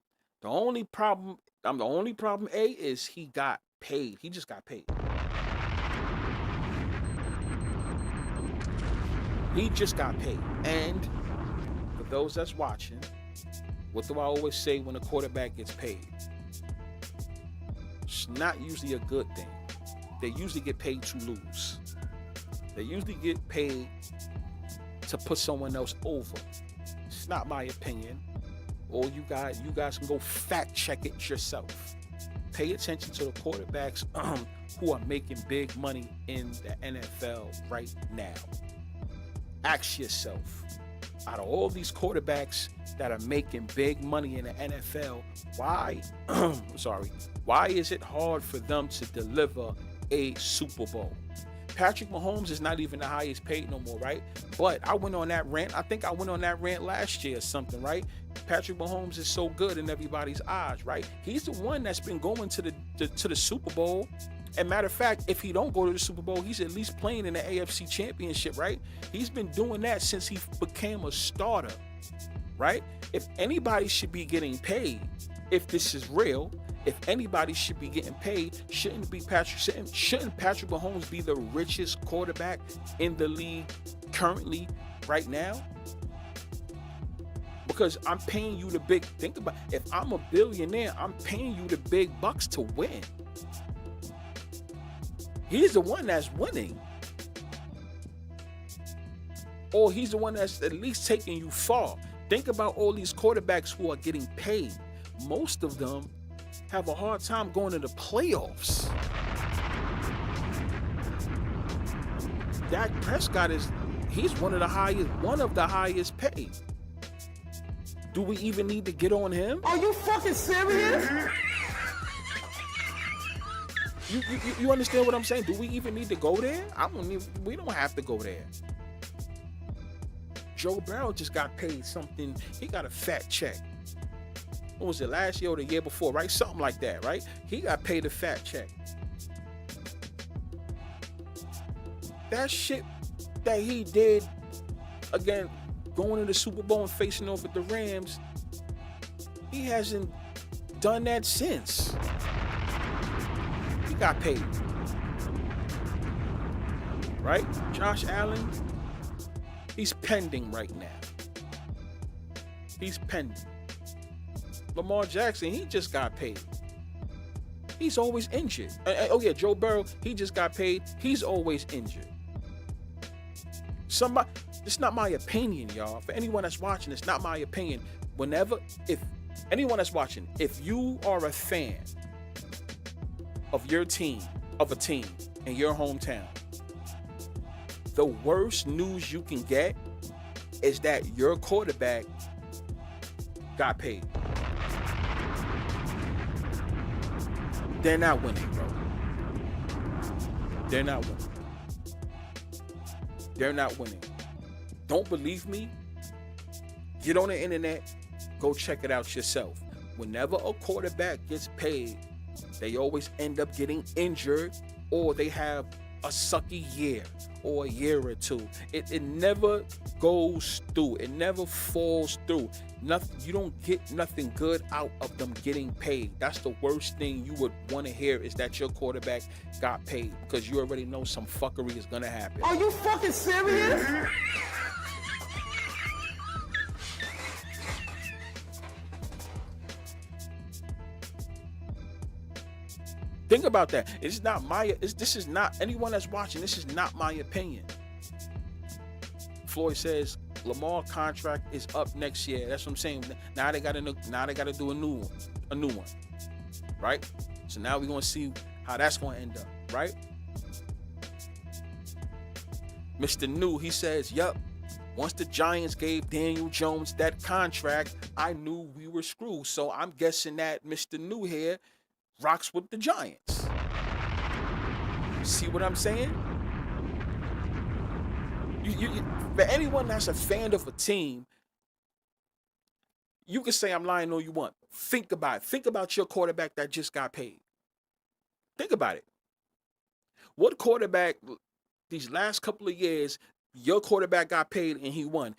The only problem, A, is he got paid. He just got paid. He just got paid. And for those that's watching, what do I always say when a quarterback gets paid? It's not usually a good thing. They usually get paid to lose. They usually get paid to put someone else over. It's not my opinion. Or you guys can go fact check it yourself. Pay attention to the quarterbacks who are making big money in the NFL right now. Ask yourself, out of all these quarterbacks that are making big money in the NFL, why is it hard for them to deliver a Super Bowl? Patrick Mahomes is not even the highest paid no more, right? But I went on that rant. I think I went on that rant last year or something, right? Patrick Mahomes is so good in everybody's eyes, right? He's the one that's been going to the Super Bowl. And matter of fact, if he don't go to the Super Bowl, he's at least playing in the AFC Championship, right? He's been doing that since he became a starter, right? If anybody should be getting paid, if this is real, if anybody should be getting paid, shouldn't Patrick Mahomes be the richest quarterback in the league currently right now? Because I'm paying you the big, think about, if I'm a billionaire, I'm paying you the big bucks to win. He's the one that's winning. Or he's the one that's at least taking you far. Think about all these quarterbacks who are getting paid. Most of them have a hard time going to the playoffs. Dak Prescott he's one of the highest paid. Do we even need to get on him? Are you fucking serious? You understand what I'm saying? Do we even need to go there? We don't have to go there. Joe Burrow just got paid something. He got a fat check. What was it, last year or the year before, right? Something like that, right? He got paid a fat check. That shit that he did, again, going to the Super Bowl and facing off with the Rams, he hasn't done that since. He got paid. Right? Josh Allen, he's pending right now. He's pending. Lamar Jackson, he just got paid. He's always injured. Oh yeah, Joe Burrow, he just got paid. He's always injured. It's not my opinion, y'all. For anyone that's watching, it's not my opinion. If anyone that's watching, if you are a fan of a team in your hometown, the worst news you can get is that your quarterback got paid. They're not winning, bro. They're not winning. They're not winning. Don't believe me? Get on the internet, go check it out yourself. Whenever a quarterback gets paid, they always end up getting injured, or they have a sucky year or a year or two. It never goes through. It never falls through. Nothing. You don't get nothing good out of them getting paid. That's the worst thing you would want to hear, is that your quarterback got paid, because you already know some fuckery is gonna happen. Are you fucking serious? Think about that. This is not anyone that's watching. This is not my opinion. Floyd says Lamar contract is up next year. That's what I'm saying. Now they got to do a new one, right? So now we're gonna see how that's gonna end up, right? Mr. New, he says, "Yup. Once the Giants gave Daniel Jones that contract, I knew we were screwed." So I'm guessing that Mr. New here rocks with the Giants. See what I'm saying? For anyone that's a fan of a team, you can say I'm lying all you want. Think about it. Think about your quarterback that just got paid. Think about it. What quarterback these last couple of years, your quarterback got paid and he won?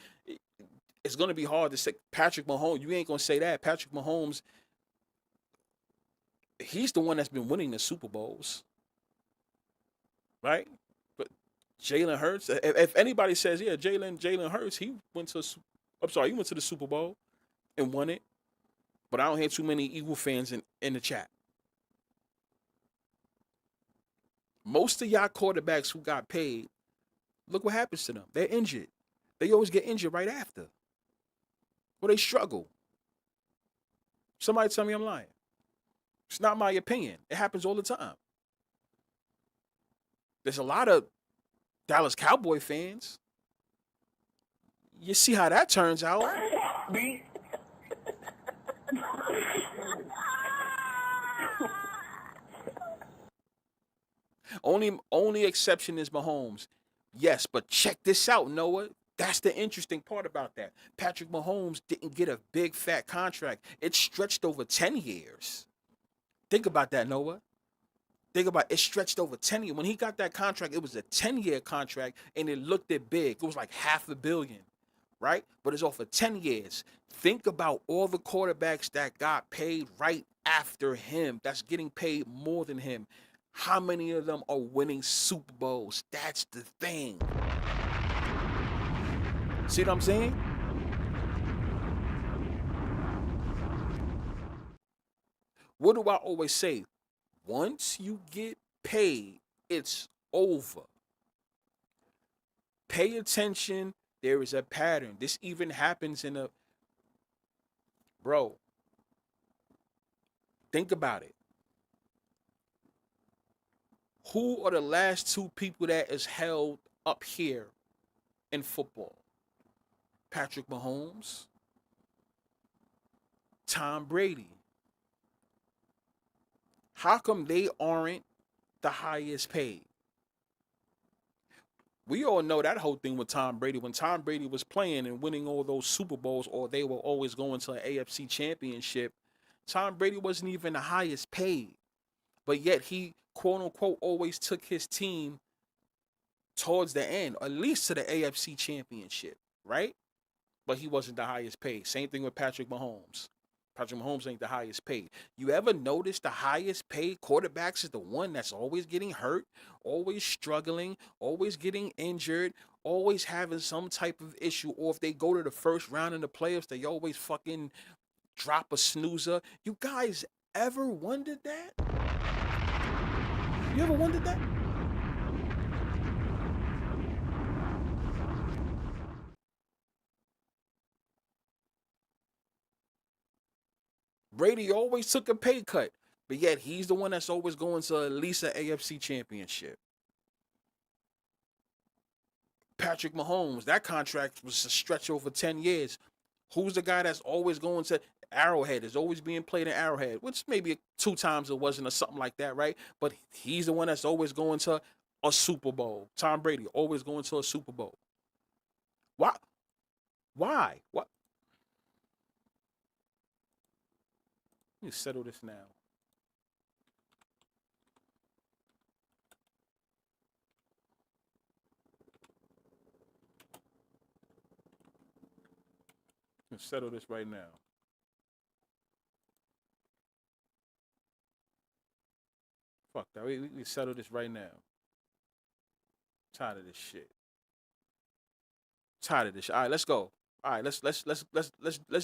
It's going to be hard to say Patrick Mahomes. You ain't going to say that. Patrick Mahomes, he's the one that's been winning the Super Bowls, right? But Jalen Hurts. If anybody says, yeah, Jalen Hurts, he went to. I'm sorry, he went to the Super Bowl and won it. But I don't hear too many Eagle fans in the chat. Most of y'all quarterbacks who got paid, look what happens to them. They're injured. They always get injured right after. Or they struggle. Somebody tell me I'm lying. It's not my opinion. It happens all the time. There's a lot of Dallas Cowboy fans. You see how that turns out. Only exception is Mahomes. Yes, but check this out, Noah. That's the interesting part about that. Patrick Mahomes didn't get a big fat contract. It stretched over 10 years. Think about that, Noah. Think about it stretched over 10 years. When he got that contract, it was a 10-year contract and it looked it big. It was like $500 million, right? But it's off of 10 years. Think about all the quarterbacks that got paid right after him, that's getting paid more than him. How many of them are winning Super Bowls? That's the thing. See what I'm saying? What do I always say? Once you get paid, it's over. Pay attention. There is a pattern. This even happens in a... Bro, think about it. Who are the last two people that is held up here in football? Patrick Mahomes, Tom Brady. How come they aren't the highest paid? We all know that whole thing with Tom Brady. When Tom Brady was playing and winning all those Super Bowls, or they were always going to an AFC championship, Tom Brady wasn't even the highest paid. But yet he, quote unquote, always took his team towards the end, at least to the AFC championship, right? But he wasn't the highest paid. Same thing with Patrick Mahomes. Patrick Mahomes ain't the highest paid. You ever notice the highest paid quarterbacks is the one that's always getting hurt, always struggling, always getting injured, always having some type of issue, or if they go to the first round in the playoffs, they always fucking drop a snoozer. You guys ever wondered that? You ever wondered that? Brady always took a pay cut, but yet he's the one that's always going to at least an AFC championship. Patrick Mahomes, that contract was a stretch over 10 years. Who's the guy that's always going to Arrowhead, is always being played in Arrowhead, which maybe 2 times it wasn't or something like that, right? But he's the one that's always going to a Super Bowl. Tom Brady, always going to a Super Bowl. Why? Why? What? Let me settle this now. Let's settle this right now. Fuck that. We settle this right now. Tired of this shit. Tired of this shit. All right, let's go. All right, let's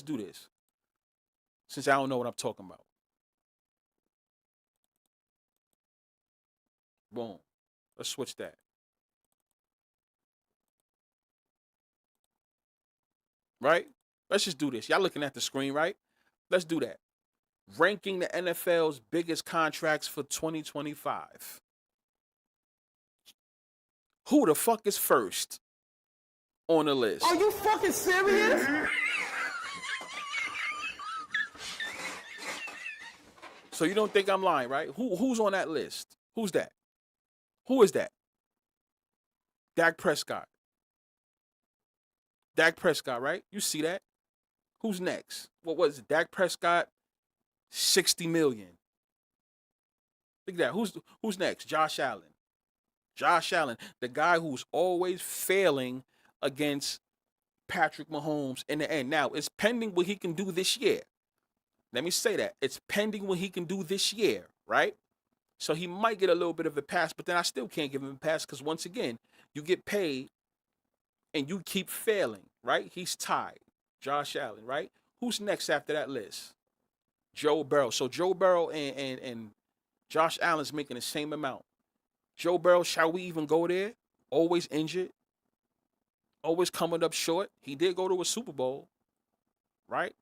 do this. Since I don't know what I'm talking about. Boom. Let's switch that. Right? Let's just do this. Y'all looking at the screen, right? Let's do that. Ranking the NFL's biggest contracts for 2025. Who the fuck is first on the list? Are you fucking serious? So you don't think I'm lying, right? Who's on that list? Who's that? Who is that? Dak Prescott. Dak Prescott, right? You see that? Who's next? What was it? Dak Prescott, 60 million. Look at that. Who's next? Josh Allen. Josh Allen, the guy who's always failing against Patrick Mahomes in the end. Now, it's pending what he can do this year. Let me say that. It's pending what he can do this year, right? So he might get a little bit of a pass, but then I still can't give him a pass because, once again, You get paid and you keep failing, right? He's tied. Josh Allen, right? Who's next after that list? Joe Burrow. So Joe Burrow and Josh Allen's making the same amount. Joe Burrow, shall we even go there? Always injured, always coming up short. He did go to a Super Bowl, right?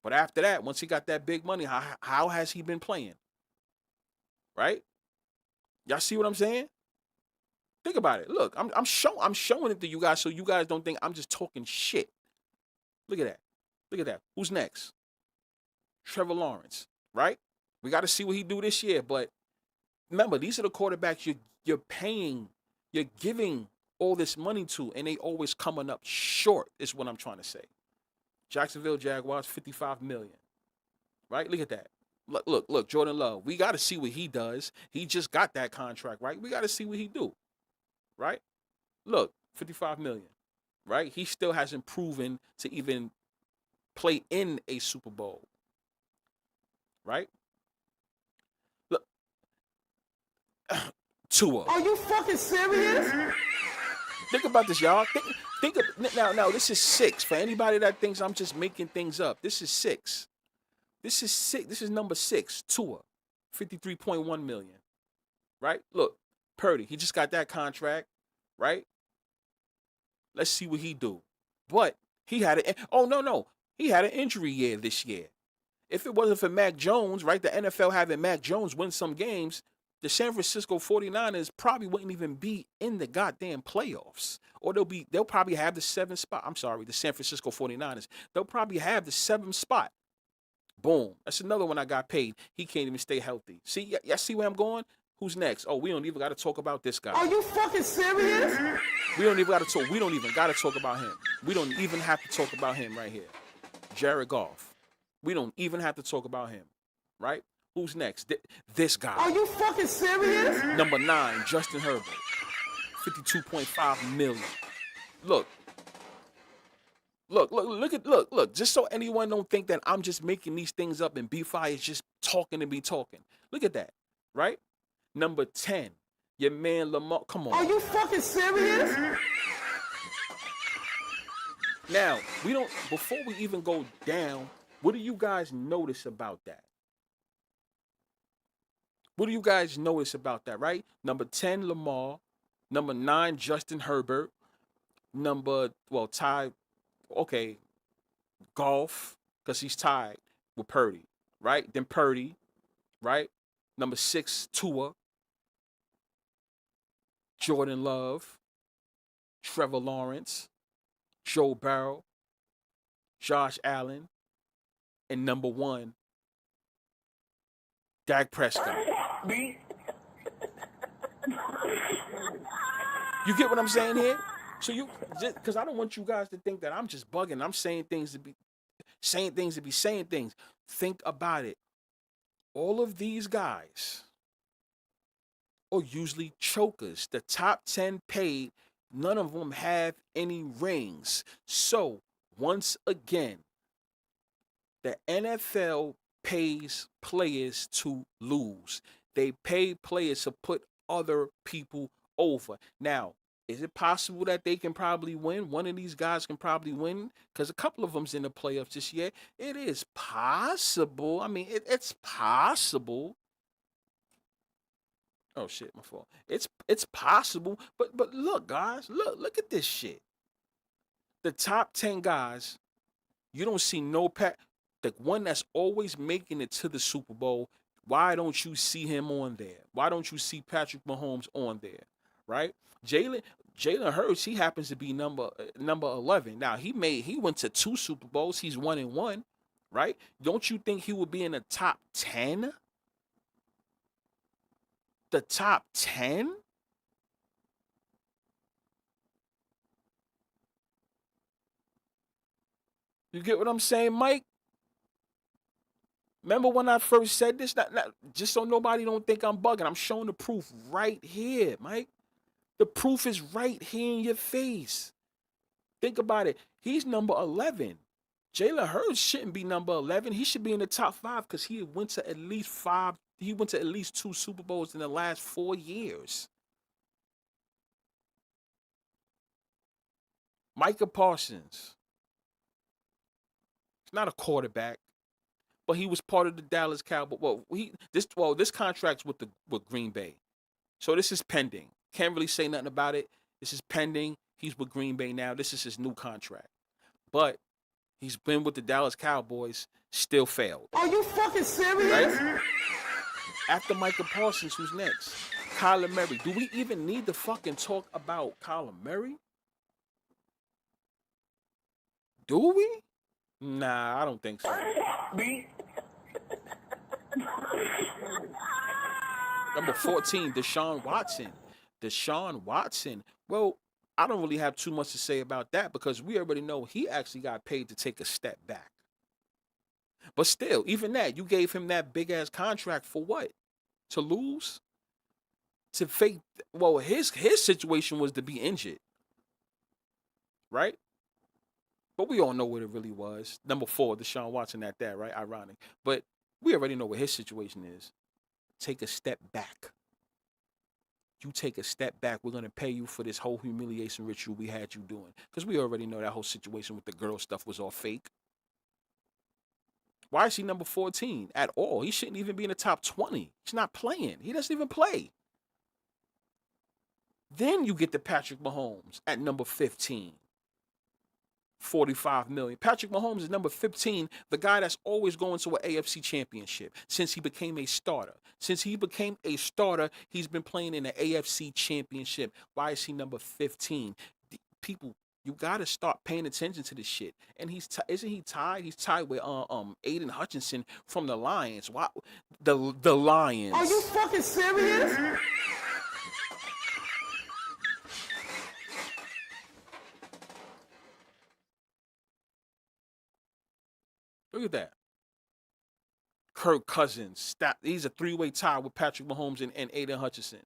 But after that, once he got that big money, how has he been playing? Right? Y'all see what I'm saying? Think about it. Look, I'm showing it to you guys so you guys don't think I'm just talking shit. Look at that. Look at that. Who's next? Trevor Lawrence, right? We got to see what he do this year. But remember, these are the quarterbacks you're paying, you're giving all this money to, and they always coming up short. Is what I'm trying to say. Jacksonville Jaguars, $55 million. Right? Look at that. Look, Jordan Love. We got to see what he does. He just got that contract, right? We got to see what he do. Right? Look, $55 million. Right? He still hasn't proven to even play in a Super Bowl. Right? Look, Tua. Are you fucking serious? Think about this, y'all. Think of now. This is 6. For anybody that thinks I'm just making things up, this is 6. This is 6. This is number 6. Tua, $53.1 million. Right? Look, Purdy. He just got that contract. Right? Let's see what he do. But he had an he had an injury year this year. If it wasn't for Mac Jones, right? The NFL having Mac Jones win some games, the San Francisco 49ers probably wouldn't even be in the goddamn playoffs. Or they'll probably have the 7th spot. I'm sorry, the San Francisco 49ers. They'll probably have the 7th spot. Boom. That's another one I got paid. He can't even stay healthy. See, y'all see where I'm going? Who's next? Oh, we don't even got to talk about this guy. Are you fucking serious? We don't even got to talk. We don't even got to talk about him. We don't even have to talk about him right here. Jared Goff. We don't even have to talk about him, right? Who's next? This guy. Are you fucking serious? Number 9, Justin Herbert. $52.5 million. Look. Just so anyone don't think that I'm just making these things up and B-Fi is just talking to be talking. Look at that, right? Number 10, your man Lamar. Come on. Are you fucking serious? Now, before we even go down, what do you guys notice about that? What do you guys notice about that, right? Number 10, Lamar. Number 9, Justin Herbert. Golf, because he's tied with Purdy, right? Then Purdy, right? Number 6, Tua. Jordan Love. Trevor Lawrence. Joe Burrow. Josh Allen. And number 1, Dak Prescott. You get what I'm saying here? So because I don't want you guys to think that I'm just bugging. I'm saying things to be saying things. Think about it. All of these guys are usually chokers. The top 10 paid, none of them have any rings. So once again, the NFL pays players to lose. They pay players to put other people over. Now, is it possible that they can probably win? One of these guys can probably win because a couple of them's in the playoffs this year. It is possible. I mean, it's possible. Oh shit, my fault. It's possible, but look, guys, look at this shit. The top 10 guys, you don't see no the one that's always making it to the Super Bowl. Why don't you see him on there? Why don't you see Patrick Mahomes on there? Right? Jalen Hurts, he happens to be number 11. Now he went to 2 Super Bowls. He's 1-1, right? Don't you think he would be in the top 10? The top 10? You get what I'm saying, Mike? Remember when I first said this? Not, just so nobody don't think I'm bugging. I'm showing the proof right here, Mike. The proof is right here in your face. Think about it. He's number 11. Jalen Hurts shouldn't be number 11. He should be in the top 5 because he went to at least 5. He went to at least 2 Super Bowls in the last 4 years. Micah Parsons. He's not a quarterback, but he was part of the Dallas Cowboys. This contract's with Green Bay, so this is pending. Can't really say nothing about it. This is pending. He's with Green Bay now. This is his new contract, but he's been with the Dallas Cowboys. Still failed. Are you fucking serious? Right? After Micah Parsons, who's next? Kyler Murray. Do we even need to fucking talk about Kyler Murray? Do we? Nah, I don't think so. Number 14, Deshaun Watson. Deshaun Watson. Well, I don't really have too much to say about that because we already know he actually got paid to take a step back. But still, even that, you gave him that big ass contract for what? To lose? To fake? Well, his situation was to be injured, right? But we all know what it really was. Number 4, Deshaun Watson at that, right? Ironic. But we already know what his situation is. Take a step back. You take a step back, we're going to pay you for this whole humiliation ritual we had you doing. Because we already know that whole situation with the girl stuff was all fake. Why is he number 14 at all? He shouldn't even be in the top 20. He's not playing. He doesn't even play. Then you get to Patrick Mahomes at number 15. $45 million. Patrick Mahomes is number 15, the guy that's always going to an AFC championship since he became a starter. Since he became a starter, he's been playing in the AFC championship. Why is he number 15? People, you got to start paying attention to this shit. And isn't he tied? He's tied with Aiden Hutchinson from the Lions. Why the Lions? Are you fucking serious? Look at that. Kirk Cousins. He's a 3-way tie with Patrick Mahomes and Aiden Hutchinson.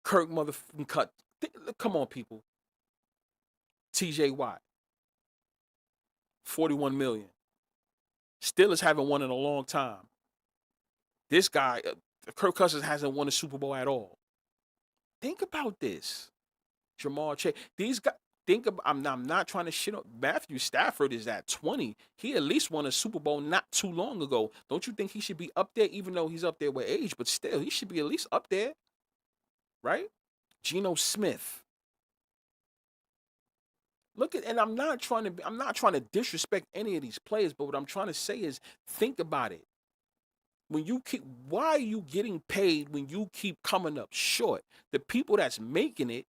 Kirk motherfucking cut. Come on, people. TJ Watt. $41 million. Steelers haven't won in a long time. This guy, Kirk Cousins, hasn't won a Super Bowl at all. Think about this. Jamar Chase. These guys. I'm not trying to shit on Matthew Stafford is at 20. He at least won a Super Bowl not too long ago. Don't you think he should be up there, even though he's up there with age? But still, he should be at least up there, right? Geno Smith. Look at, and I'm not trying to disrespect any of these players, but what I'm trying to say is think about it. Why are you getting paid when you keep coming up short? The people that's making it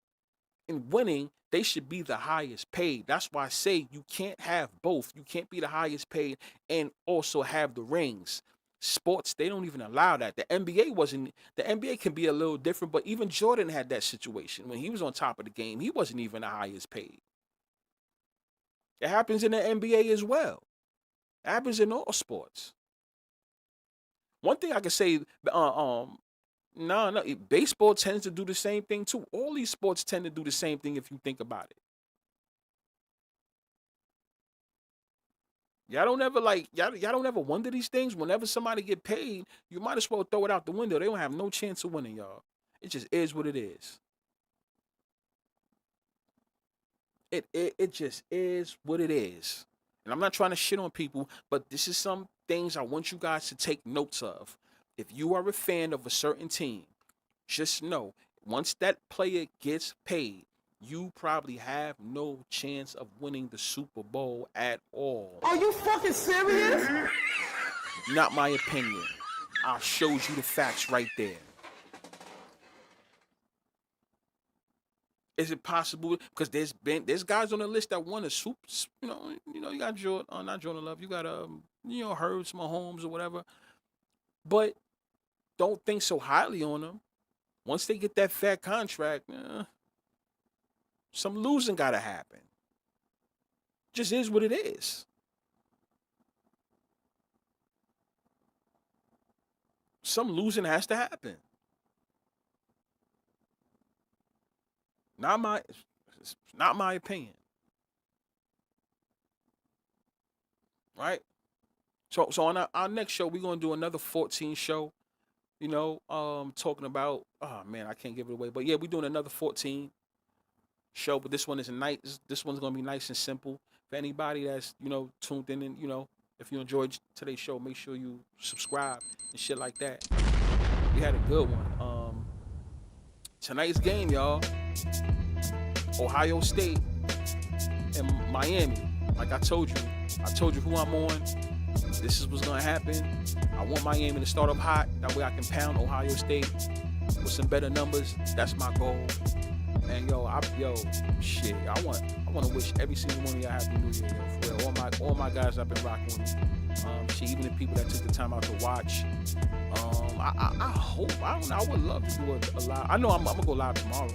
and winning, they should be the highest paid. That's why I say you can't have both. You can't be the highest paid and also have the rings. Sports, they don't even allow that. The NBA can be a little different, but even Jordan had that situation. When he was on top of the game, he wasn't even the highest paid. It happens in the NBA as well. It happens in all sports. One thing I can say, no, baseball tends to do the same thing too. All these sports tend to do the same thing if you think about it. Y'all don't ever wonder these things. Whenever somebody get paid, you might as well throw it out the window. They don't have no chance of winning, y'all. It just is what it is. It just is what it is. And I'm not trying to shit on people, but this is some things I want you guys to take notes of. If you are a fan of a certain team, just know once that player gets paid, you probably have no chance of winning the Super Bowl at all. Are you fucking serious? Not my opinion. I showed you the facts right there. Is it possible? Because there's guys on the list that won a Super. You got Jordan, not Jordan Love. You got Hurts, Mahomes, or whatever. But don't think so highly on them. Once they get that fat contract, some losing gotta happen. Just is what it is. Some losing has to happen. It's not my opinion. Right? So on our next show, we're gonna do another 14 show. Talking about, oh man, I can't give it away. But yeah, we're doing another 14. show, but this one is nice. This one's gonna be nice and simple for anybody that's tuned in. And if you enjoyed today's show, make sure you subscribe and shit like that. We had a good one. Tonight's game, y'all. Ohio State and Miami. Like I told you who I'm on. This is what's gonna happen. I want Miami to start up hot. That way I can pound Ohio State with some better numbers. That's my goal. And shit. I want to wish every single one of y'all happy New Year, yo. For real. All my guys I've been rocking with me. Shit, even the people that took the time out to watch. I hope. I would love to do a live. I know I'm gonna go live tomorrow.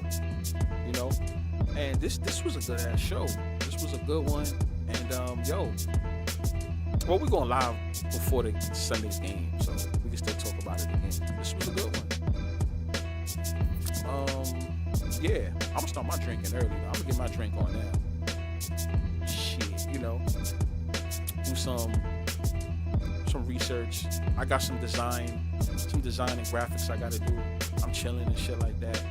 And this was a good ass show. This was a good one. And we're going live before the Sunday's game, so we can still talk about it again. This was a good one. Yeah, I'm gonna start my drinking early. I'm gonna get my drink on now. Shit, do some research. I got some design and graphics I gotta do. I'm chilling and shit like that.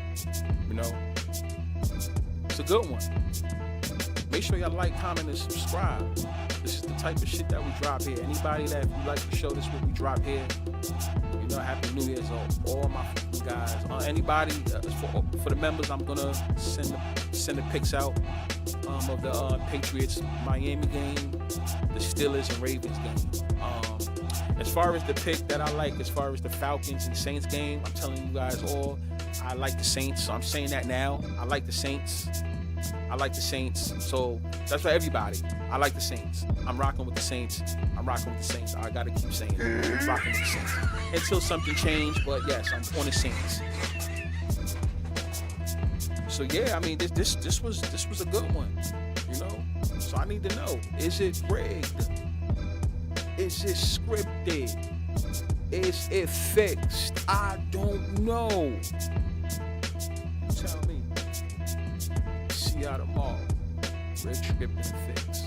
It's a good one. Make sure y'all like, comment, and subscribe. This is the type of shit that we drop here. Anybody that you like the show, this is what we drop here. Happy New Year's all my guys. Anybody for the members, I'm gonna send the pics out of the Patriots Miami game, the Steelers and Ravens game. As far as the pick that I like, as far as the Falcons and Saints game, I'm telling you guys all, I like the Saints. So I'm saying that now. I like the Saints. So that's for everybody. I like the Saints. I'm rocking with the Saints. I gotta keep saying it. I'm rocking with the Saints until something changes. But yes, I'm on the Saints. So yeah, I mean this was a good one. So I need to know: is it rigged? Is it scripted? Is it fixed? I don't know. You tell me. See y'all tomorrow. Red script and fix.